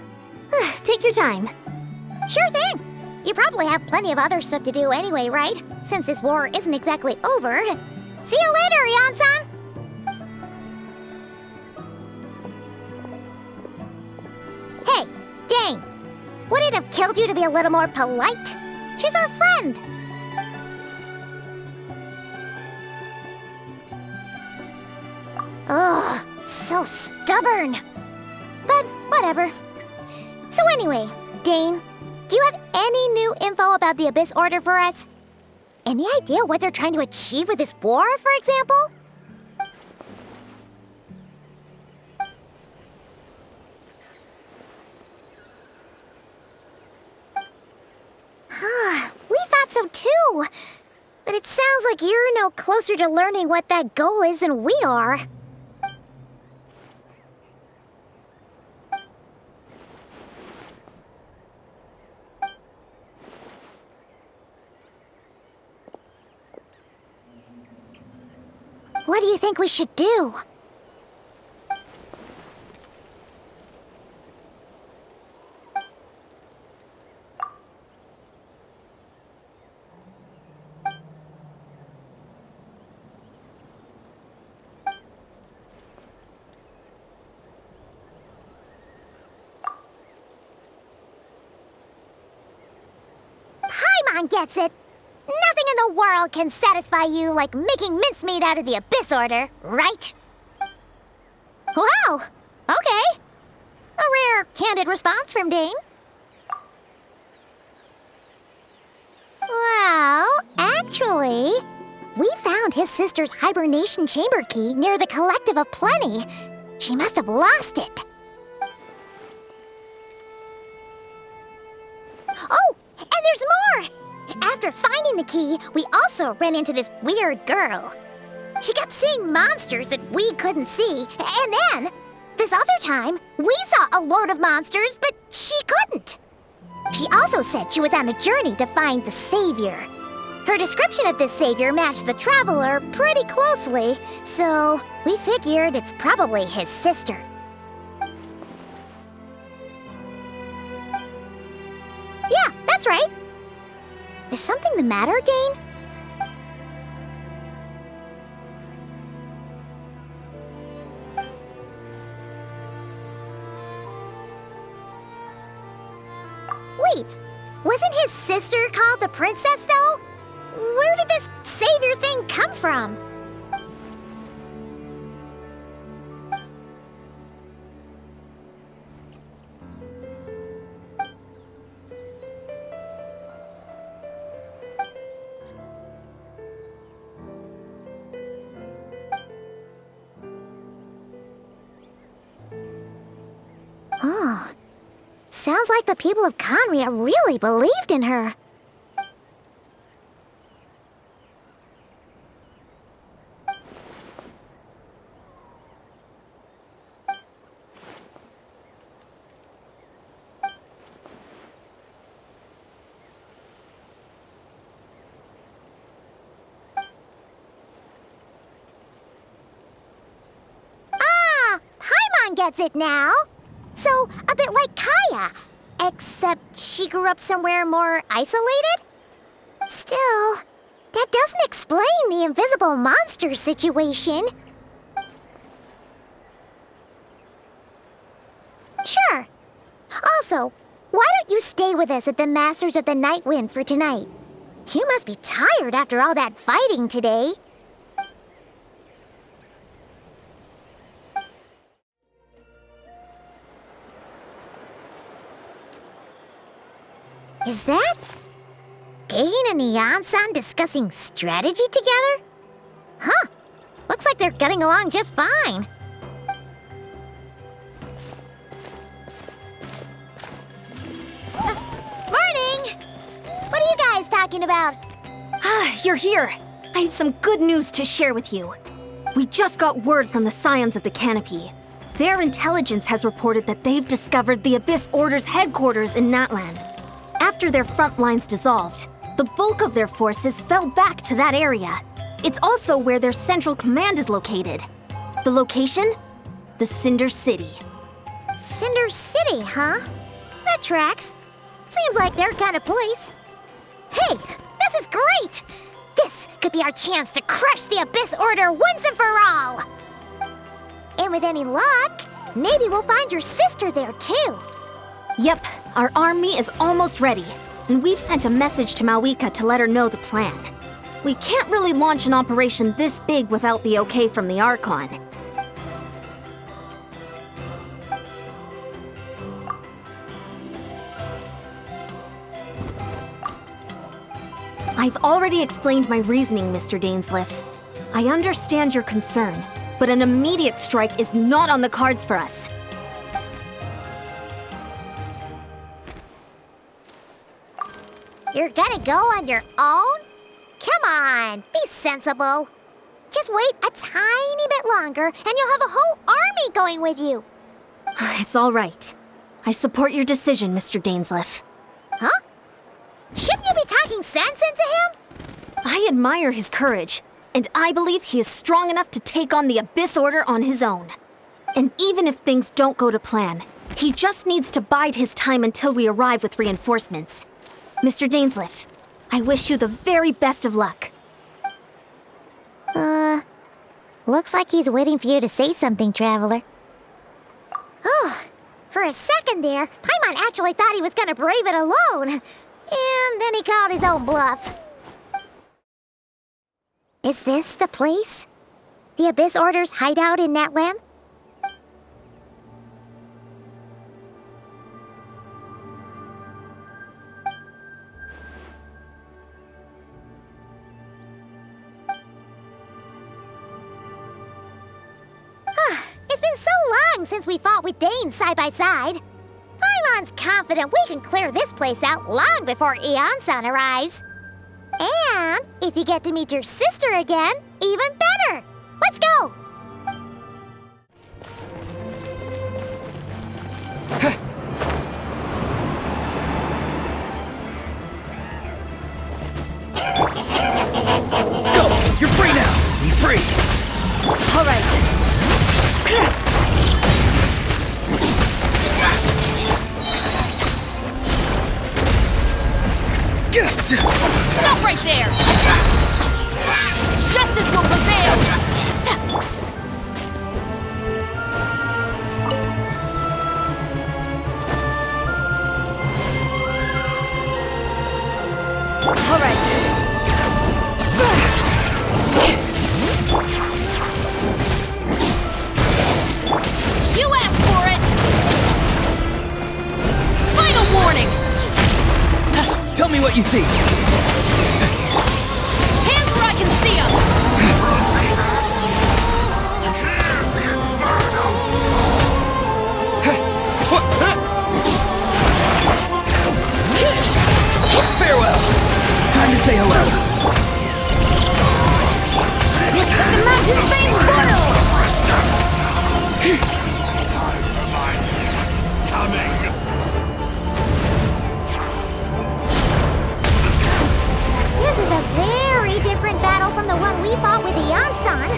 Take your time. Sure thing. You probably have plenty of other stuff to do anyway, right? Since this war isn't exactly over. See you later, Ian-san! Hey, Dane! Would it have killed you to be a little more polite? She's our friend! Ugh, so stubborn. But whatever. So anyway, Dane, do you have any new info about the Abyss Order for us? Any idea what they're trying to achieve with this war, for example? We thought so too. But it sounds like you're no closer to learning what that goal is than we are. What do you think we should do? Paimon gets it. Nothing in the world can satisfy you like making mincemeat out of the Abyss Order, right? Wow, okay. A rare, candid response from Dane. Well, actually, we found his sister's hibernation chamber key near the Collective of Plenty. She must have lost it. Oh, and there's more! After finding the key, we also ran into this weird girl. She kept seeing monsters that we couldn't see, and then, this other time, we saw a load of monsters, but she couldn't. She also said she was on a journey to find the Savior. Her description of this Savior matched the Traveler pretty closely, so we figured it's probably his sister. Yeah, that's right. Is something the matter, Dane? Wait, wasn't his sister called the princess, though? Where did this savior thing come from? Oh. Sounds like the people of Conria really believed in her. Ah! Paimon gets it now! So, a bit like Kaya. Except she grew up somewhere more isolated? Still, that doesn't explain the invisible monster situation. Sure. Also, why don't you stay with us at the Masters of the Night Wind for tonight? You must be tired after all that fighting today. Is that Dane and Eon-san discussing strategy together? Huh. Looks like they're getting along just fine. Morning! What are you guys talking about? Ah, you're here. I have some good news to share with you. We just got word from the Scions of the Canopy. Their intelligence has reported that they've discovered the Abyss Order's headquarters in Natlan. After their front lines dissolved, the bulk of their forces fell back to that area. It's also where their central command is located. The location? The Cinder City. Cinder City, huh? That tracks. Seems like their kind of place. Hey, this is great! This could be our chance to crush the Abyss Order once and for all! And with any luck, maybe we'll find your sister there too. Yep, our army is almost ready, and we've sent a message to Malwika to let her know the plan. We can't really launch an operation this big without the okay from the Archon. I've already explained my reasoning, Mr. Dainsleif. I understand your concern, but an immediate strike is not on the cards for us. You're gonna go on your own? Come on, be sensible. Just wait a tiny bit longer and you'll have a whole army going with you. It's all right. I support your decision, Mr. Dainsleif. Huh? Shouldn't you be talking sense into him? I admire his courage, and I believe he is strong enough to take on the Abyss Order on his own. And even if things don't go to plan, he just needs to bide his time until we arrive with reinforcements. Mr. Dainsleif, I wish you the very best of luck. Looks like he's waiting for you to say something, Traveler. Oh, for a second there, Paimon actually thought he was gonna brave it alone. And then he called his own bluff. Is this the place? The Abyss Order's hideout in Natlan? It's been so long since we fought with Dane side by side. Paimon's confident we can clear this place out long before Eon-san arrives. And if you get to meet your sister again, even better. Let's go! Stop right there! Justice will prevail! All right. You asked for it! Final warning! Tell me what you see. Hands where I can see them! Farewell. Time to say hello. Let the mountain's veins boil! This is a very different battle from the one we fought with the Ansan.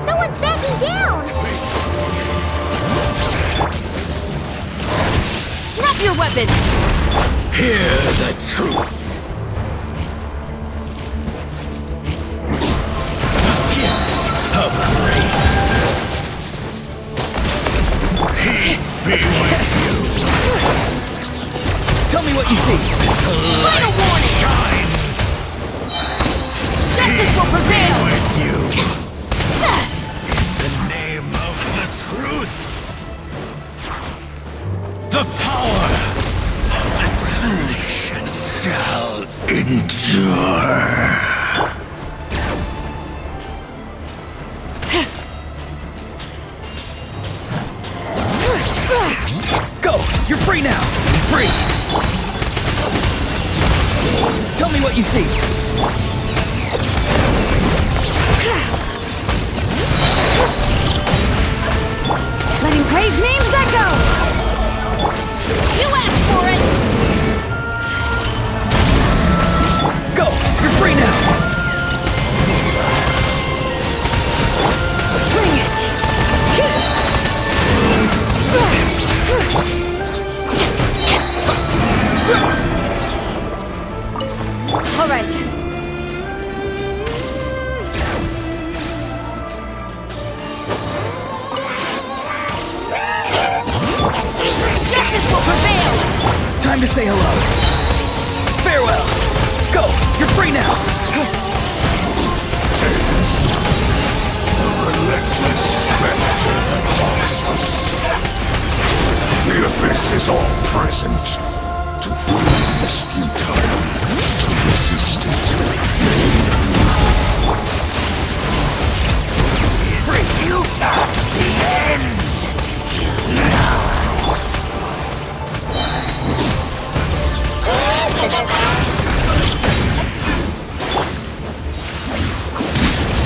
No one's backing down. Drop your weapons! Hear the truth. The gifts of grace. Peace be with you. Tell me what you see. Final warning! Shine. Justice will prevail! With you. The name of the truth. The power of the nation shall endure. Go! You're free now! Free! Tell me what you see. Letting crave names echo! You asked for it! Go! You're free now! Bring it! All right. Justice will prevail! Time to say hello. Farewell! Go! You're free now! The relentless specter that haunts us. The abyss is all present. To flee is futile. To resist it free. You got the end is now.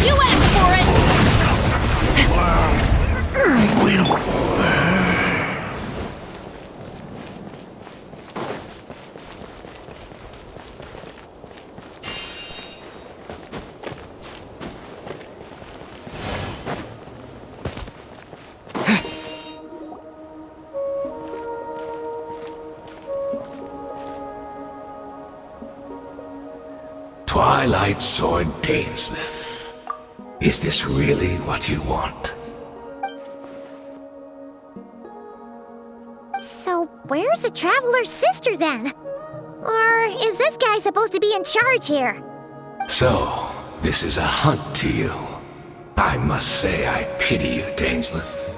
You asked for it! Will burn. Twilight Sword Dainsleif. Is this really what you want? So, where's the Traveler's sister then? Or is this guy supposed to be in charge here? So, this is a hunt to you. I must say I pity you, Dainsleif.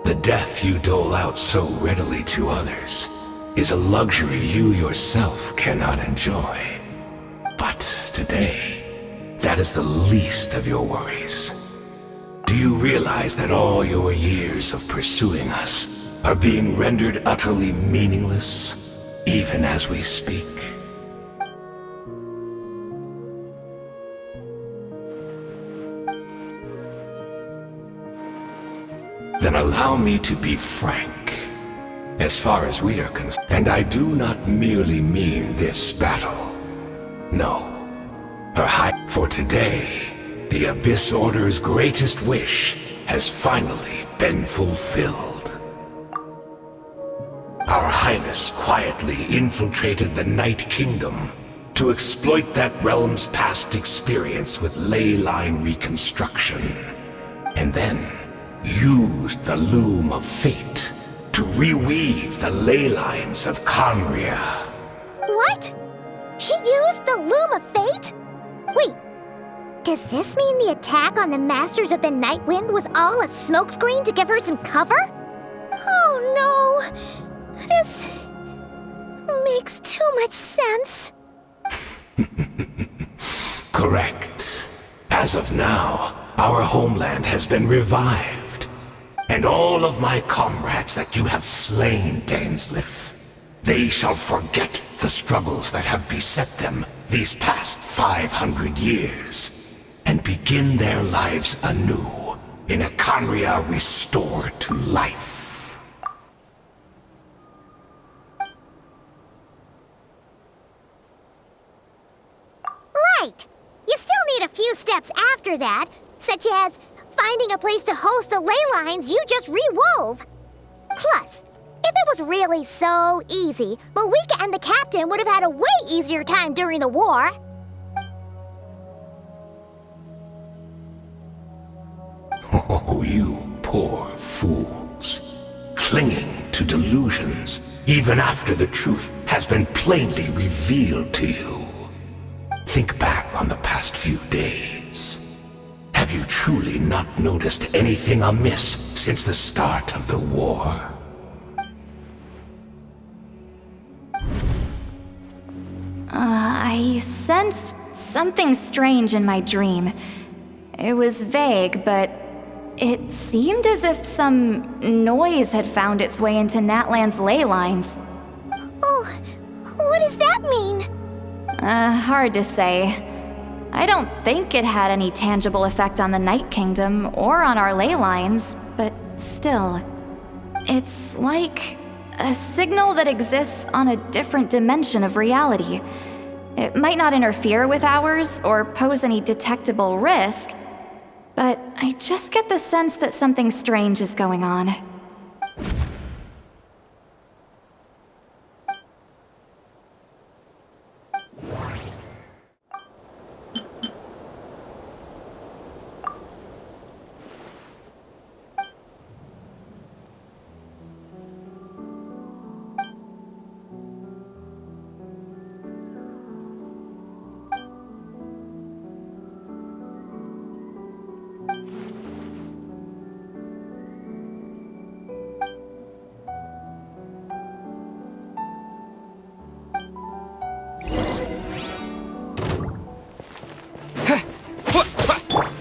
The death you dole out so readily to others is a luxury you yourself cannot enjoy. But today, that is the least of your worries. Do you realize that all your years of pursuing us are being rendered utterly meaningless, even as we speak? Then allow me to be frank. As far as we are concerned, and I do not merely mean this battle. No. For today, the Abyss Order's greatest wish has finally been fulfilled. Our Highness quietly infiltrated the Night Kingdom to exploit that realm's past experience with ley line reconstruction, and then used the loom of fate to reweave the ley lines of Conria. What? She used the Loom of Fate? Wait, does this mean the attack on the Masters of the Night Wind was all a smokescreen to give her some cover? Oh no! This makes too much sense. Correct. As of now, our homeland has been revived. And all of my comrades that you have slain, Dainsleif, they shall forget the struggles that have beset them these past 500 years, and begin their lives anew in a Conria restored to life. Right! You still need a few steps after that, such as finding a place to host the ley lines you just re-wove. Plus, if it was really so easy, Moeka and the captain would have had a way easier time during the war. Oh, you poor fools. Clinging to delusions, even after the truth has been plainly revealed to you. Think back on the past few days. Have you truly not noticed anything amiss since the start of the war? I sensed something strange in my dream. It was vague, but it seemed as if some noise had found its way into Natlan's ley lines. Oh, what does that mean? Hard to say. I don't think it had any tangible effect on the Night Kingdom or on our ley lines, but still. It's like a signal that exists on a different dimension of reality. It might not interfere with ours or pose any detectable risk, but I just get the sense that something strange is going on.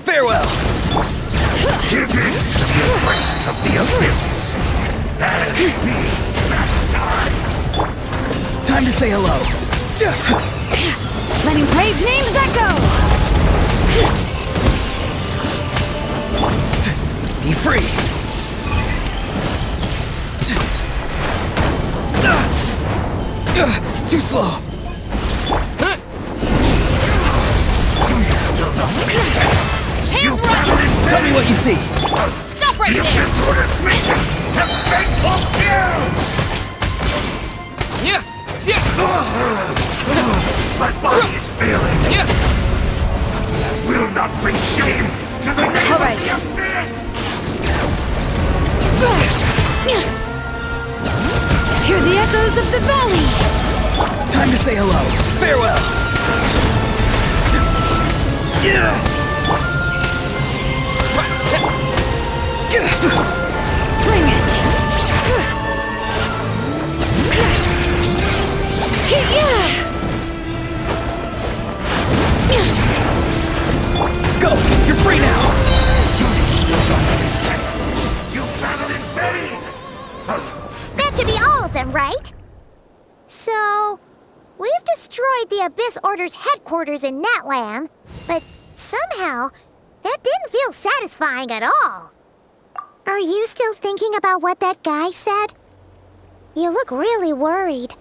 Farewell! Give in to the embrace of the abyss, and be baptized! Time to say hello. Letting brave names echo! Be free! Too slow! Hands right! Tell me what you see! Stop right The there! Disorder's mission has been fulfilled! Yeah! My body is failing! Yeah! I will not bring shame to the name All right. of the abyss! Hear the echoes of the valley! Time to say hello. Farewell! Bring it! Go! You're free now! Do you still not understand? You battled in vain! That should be all of them, right? So, we've destroyed the Abyss Order's headquarters in Natlan, but somehow, that didn't feel satisfying at all. Are you still thinking about what that guy said? You look really worried.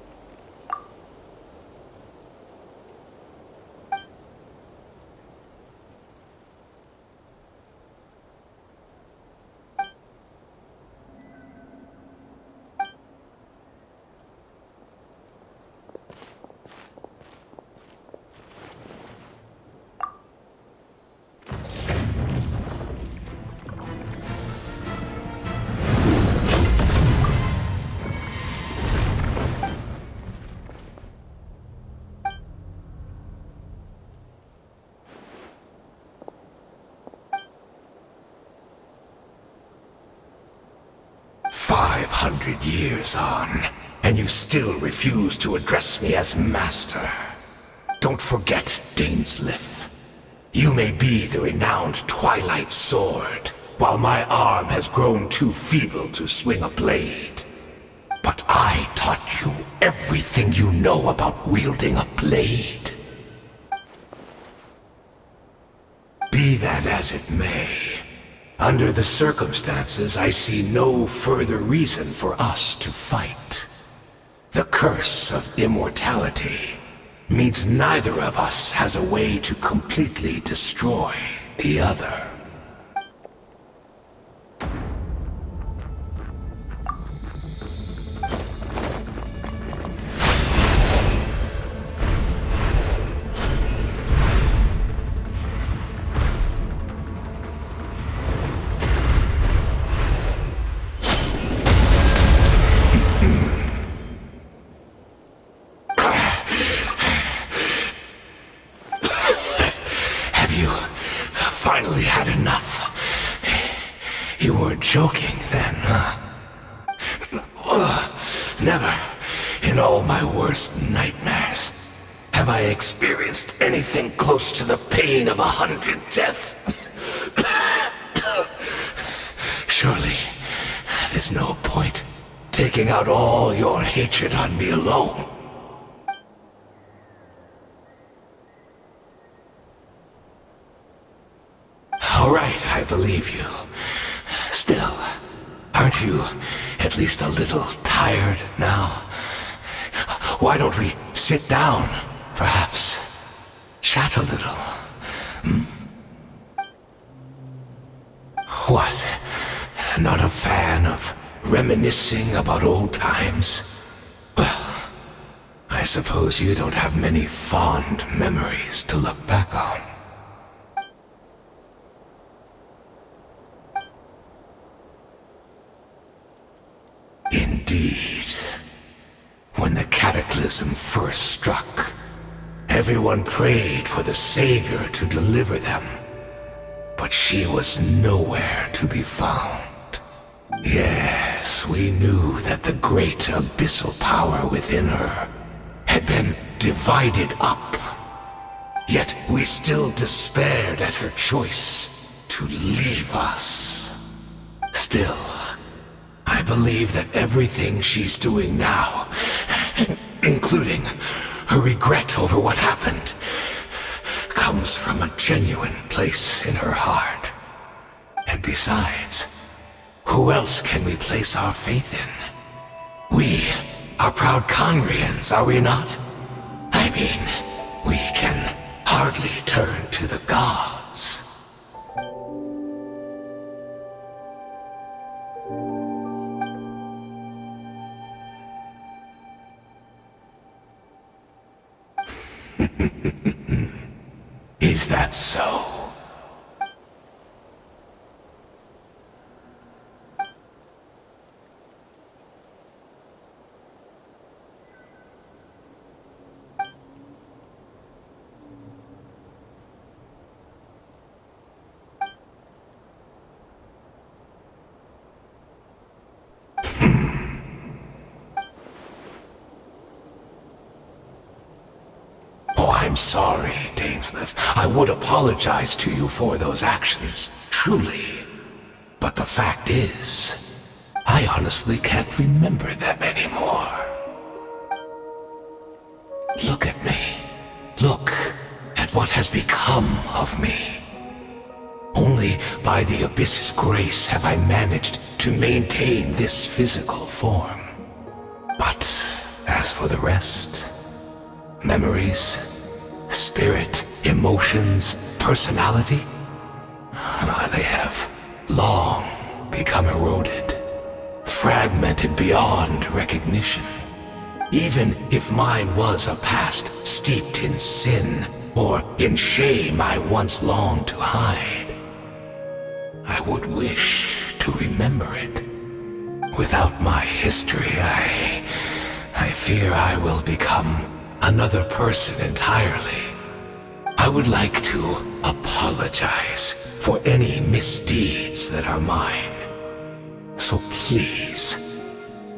100 years on, and you still refuse to address me as master. Don't forget, Dainsleif. You may be the renowned Twilight Sword, while my arm has grown too feeble to swing a blade. But I taught you everything you know about wielding a blade. Be that as it may, under the circumstances, I see no further reason for us to fight. The curse of immortality means neither of us has a way to completely destroy the other. Finally had enough. You weren't joking then, huh? Never, in all my worst nightmares, have I experienced anything close to the pain of 100 deaths. Surely, there's no point taking out all your hatred on me alone. All right, I believe you. Still, aren't you at least a little tired now? Why don't we sit down, perhaps? Chat a little. What? Not a fan of reminiscing about old times? Well, I suppose you don't have many fond memories to look back on. Indeed. When the cataclysm first struck, everyone prayed for the Savior to deliver them. But she was nowhere to be found. Yes, we knew that the great abyssal power within her had been divided up. Yet we still despaired at her choice to leave us. Still, I believe that everything she's doing now, including her regret over what happened, comes from a genuine place in her heart. And besides, who else can we place our faith in? We are proud Conrians, are we not? I mean, we can hardly turn to the gods. Is that so? I'm sorry, Dainsleif. I would apologize to you for those actions, truly. But the fact is, I honestly can't remember them anymore. Look at me. Look at what has become of me. Only by the Abyss's grace have I managed to maintain this physical form. But as for the rest, memories, spirit, emotions, personality, they have long become eroded, fragmented beyond recognition. Even if mine was a past steeped in sin or in shame I once longed to hide, I would wish to remember it. Without my history, I fear I will become another person entirely. I would like to apologize for any misdeeds that are mine. So please,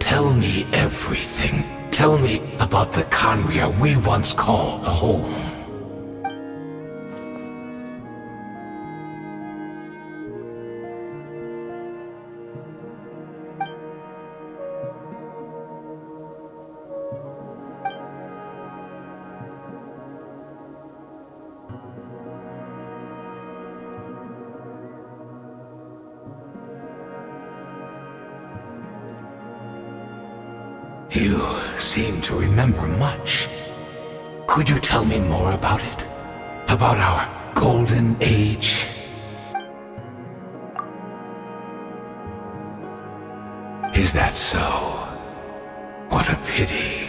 Tell me everything. Tell me about the Khaenri'ah we once called home. You seem to remember much. Could you tell me more about it? About our golden age? Is that so? What a pity.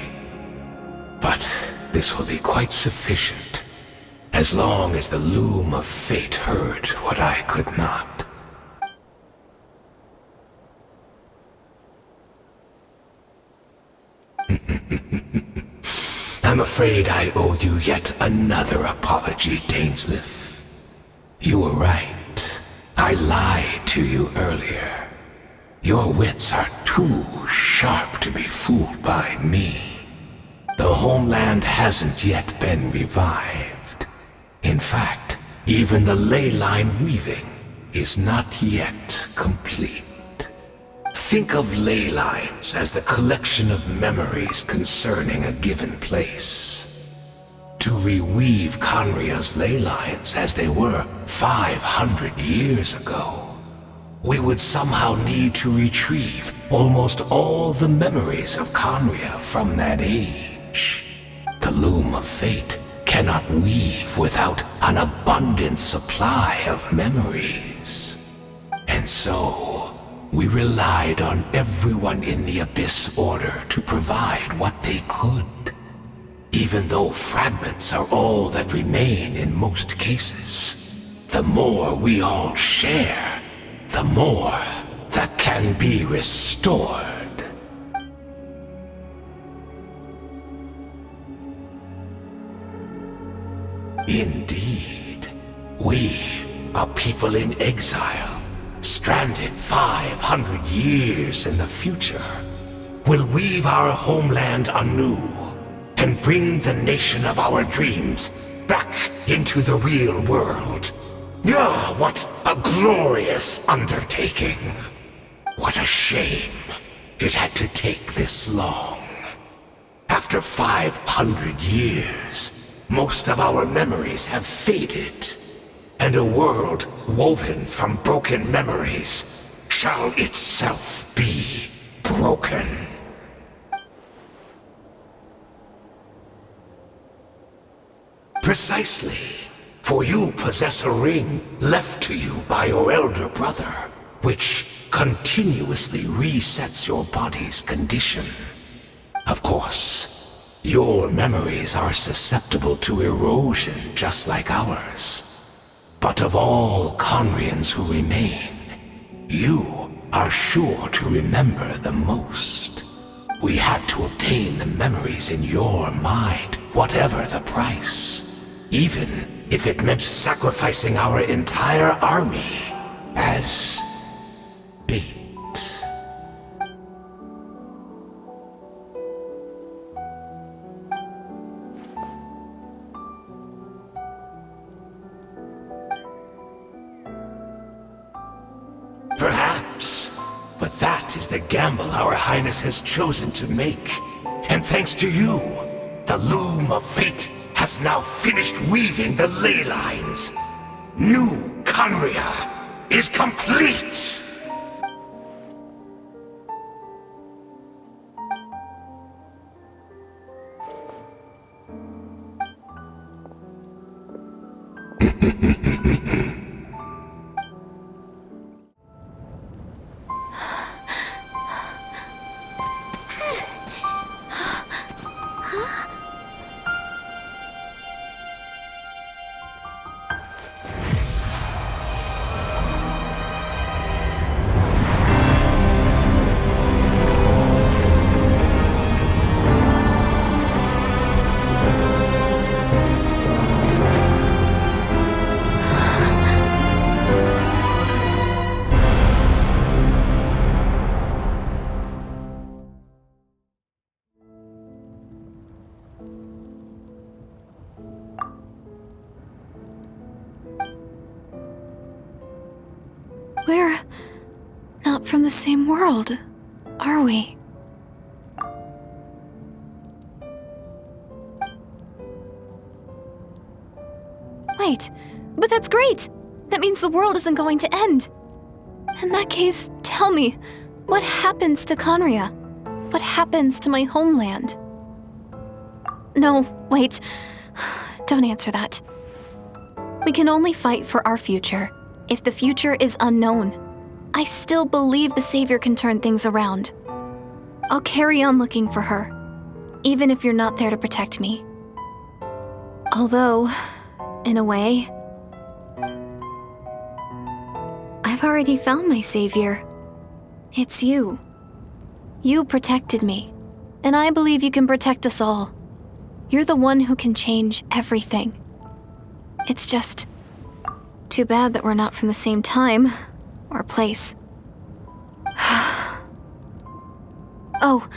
But this will be quite sufficient, as long as the loom of fate heard what I could not. I'm afraid I owe you yet another apology, Dainsleif. You were right. I lied to you earlier. Your wits are too sharp to be fooled by me. The homeland hasn't yet been revived. In fact, even the ley line weaving is not yet complete. Think of ley lines as the collection of memories concerning a given place. To reweave Khaenri'ah's ley lines as they were 500 years ago, we would somehow need to retrieve almost all the memories of Khaenri'ah from that age. The loom of fate cannot weave without an abundant supply of memories. And so, we relied on everyone in the Abyss Order to provide what they could. Even though fragments are all that remain in most cases, the more we all share, the more that can be restored. Indeed, we are people in exile, stranded 500 years in the future, will weave our homeland anew and bring the nation of our dreams back into the real world. Ah, what a glorious undertaking! What a shame it had to take this long. After 500 years, most of our memories have faded. And a world woven from broken memories shall itself be broken. Precisely, for you possess a ring left to you by your elder brother, which continuously resets your body's condition. Of course, your memories are susceptible to erosion just like ours. But of all Khaenri'ahs who remain, you are sure to remember the most. We had to obtain the memories in your mind, whatever the price, even if it meant sacrificing our entire army as bait. Perhaps, but that is the gamble our Highness has chosen to make. And thanks to you, the loom of fate has now finished weaving the ley lines. New Khaenri'ah is complete! from the same world, are we? Wait, but that's great! That means the world isn't going to end. In that case, tell me, what happens to Conria? What happens to my homeland? No, wait. Don't answer that. We can only fight for our future. If the future is unknown, I still believe the Savior can turn things around. I'll carry on looking for her, even if you're not there to protect me. Although, in a way, I've already found my Savior. It's you. You protected me, and I believe you can protect us all. You're the one who can change everything. It's just too bad that we're not from the same time or place. Oh,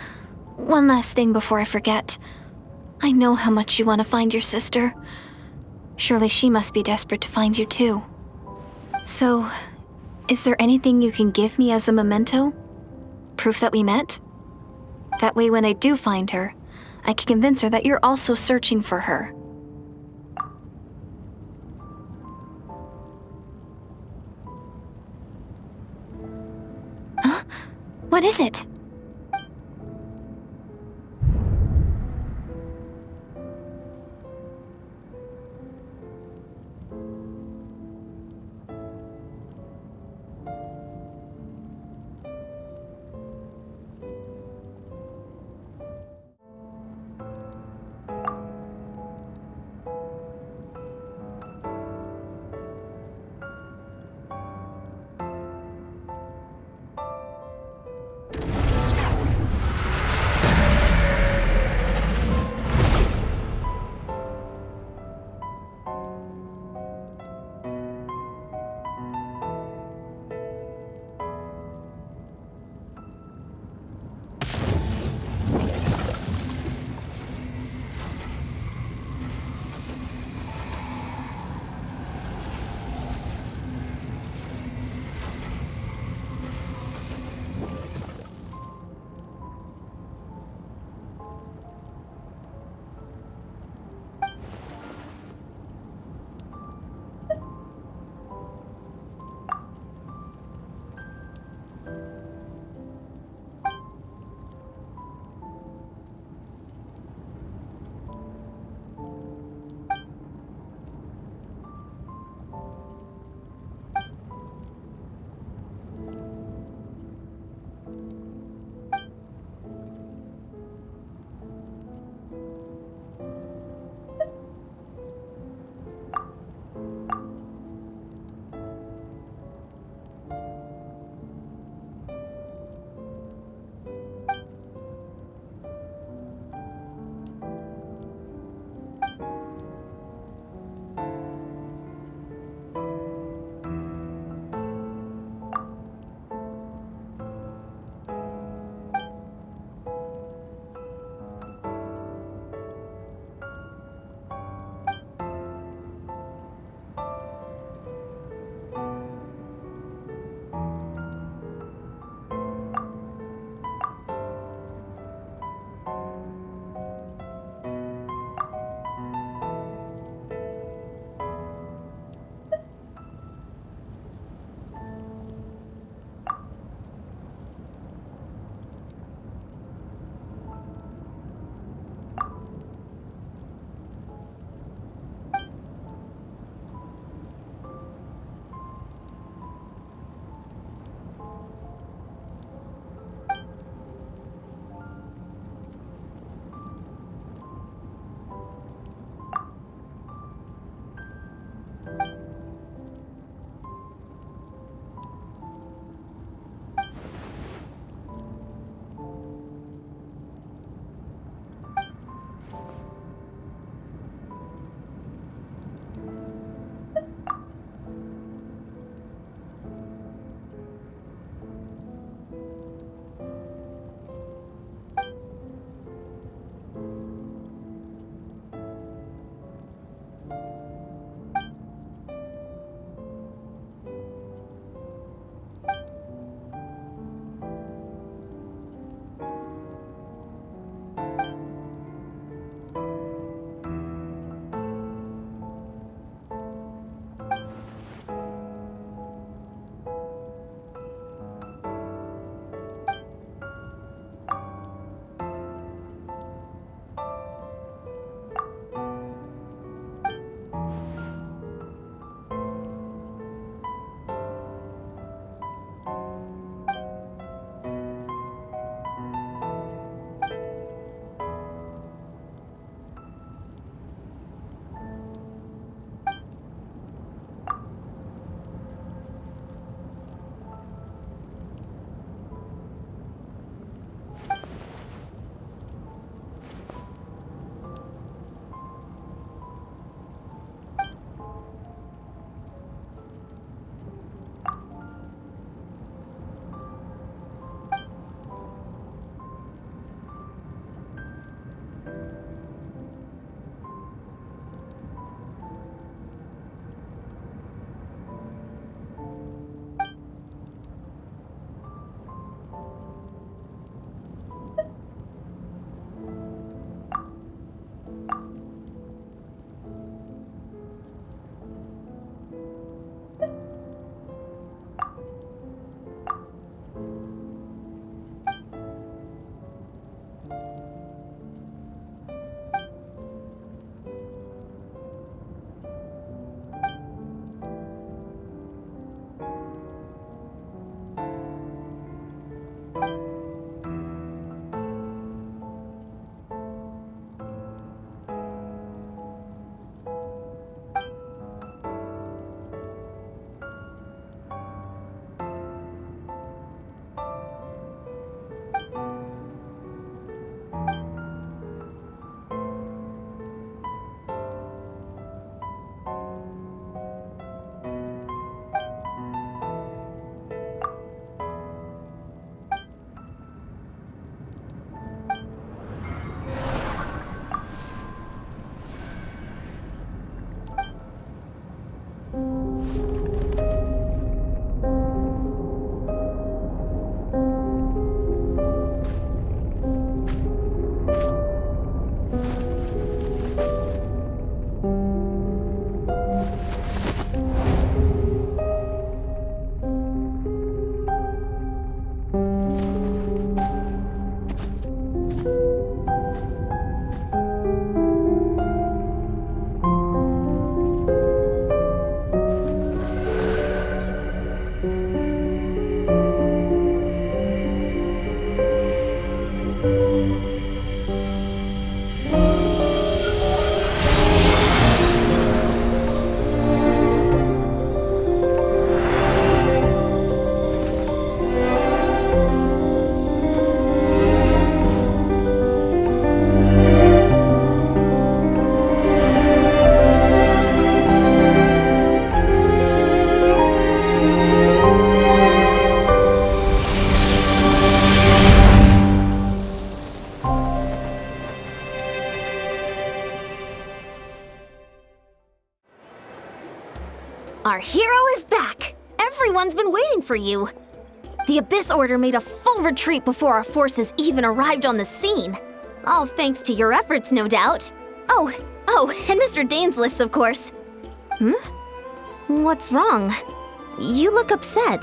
one last thing before I forget. I know how much you want to find your sister. Surely she must be desperate to find you too. So, is there anything you can give me as a memento? Proof that we met? That way when I do find her, I can convince her that you're also searching for her. Huh? What is it? Our hero is back! Everyone's been waiting for you! The Abyss Order made a full retreat before our forces even arrived on the scene. All thanks to your efforts, no doubt. Oh, and Mr. Dainsleif's, of course. What's wrong? You look upset.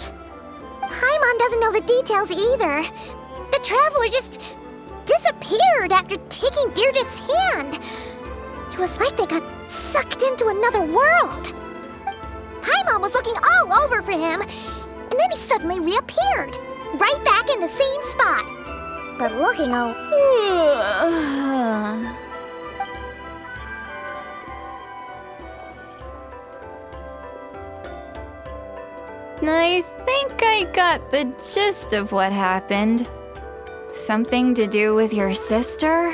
Paimon doesn't know the details either. The Traveler just disappeared after taking Deirdre's hand. It was like they got sucked into another world. Paimon was looking all over for him, and then he suddenly reappeared, right back in the same spot. But looking all... I think I got the gist of what happened. Something to do with your sister?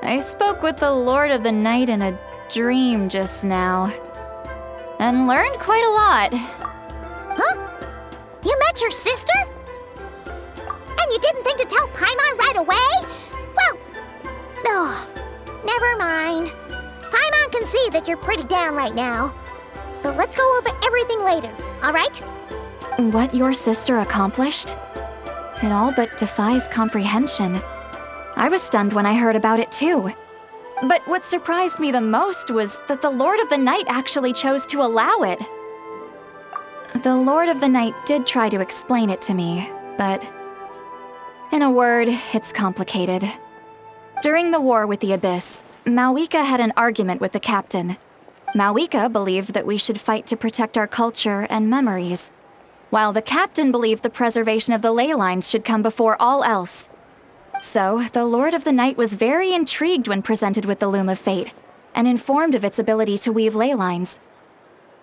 I spoke with the Lord of the Night in a dream just now, and learned quite a lot. Huh? You met your sister? And you didn't think to tell Paimon right away? Well, never mind. Paimon can see that you're pretty down right now. But let's go over everything later, all right? What your sister accomplished? It all but defies comprehension. I was stunned when I heard about it too. But what surprised me the most was that the Lord of the Night actually chose to allow it. The Lord of the Night did try to explain it to me, but in a word, it's complicated. During the war with the Abyss, Mawika had an argument with the captain. Mawika believed that we should fight to protect our culture and memories, while the captain believed the preservation of the ley lines should come before all else. So, the Lord of the Night was very intrigued when presented with the Loom of Fate, and informed of its ability to weave ley lines.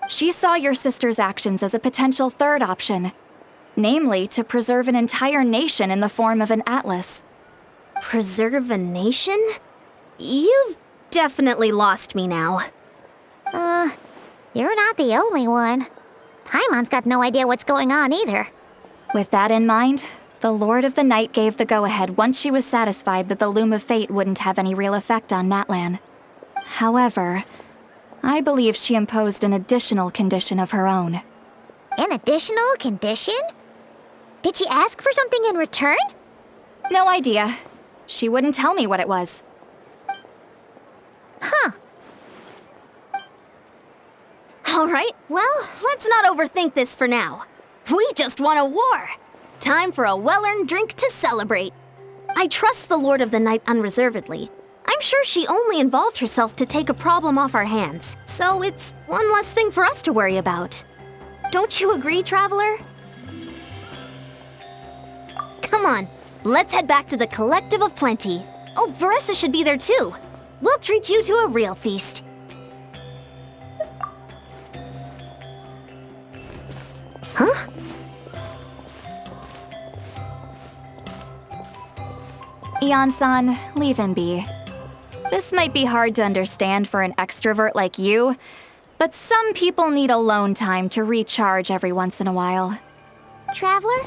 She saw your sister's actions as a potential third option, namely to preserve an entire nation in the form of an atlas. Preserve a nation? You've definitely lost me now. You're not the only one. Paimon's got no idea what's going on either. With that in mind, the Lord of the Night gave the go-ahead once she was satisfied that the Loom of Fate wouldn't have any real effect on Natlan. However, I believe she imposed an additional condition of her own. An additional condition? Did she ask for something in return? No idea. She wouldn't tell me what it was. Huh. All right, well, let's not overthink this for now. We just won a war. Time for a well-earned drink to celebrate. I trust the Lord of the Night unreservedly. I'm sure she only involved herself to take a problem off our hands, so it's one less thing for us to worry about. Don't you agree, Traveler? Come on, let's head back to the Collective of Plenty. Oh, Varessa should be there too. We'll treat you to a real feast. Huh? Ian-san, leave him be. This might be hard to understand for an extrovert like you, but some people need alone time to recharge every once in a while. Traveler?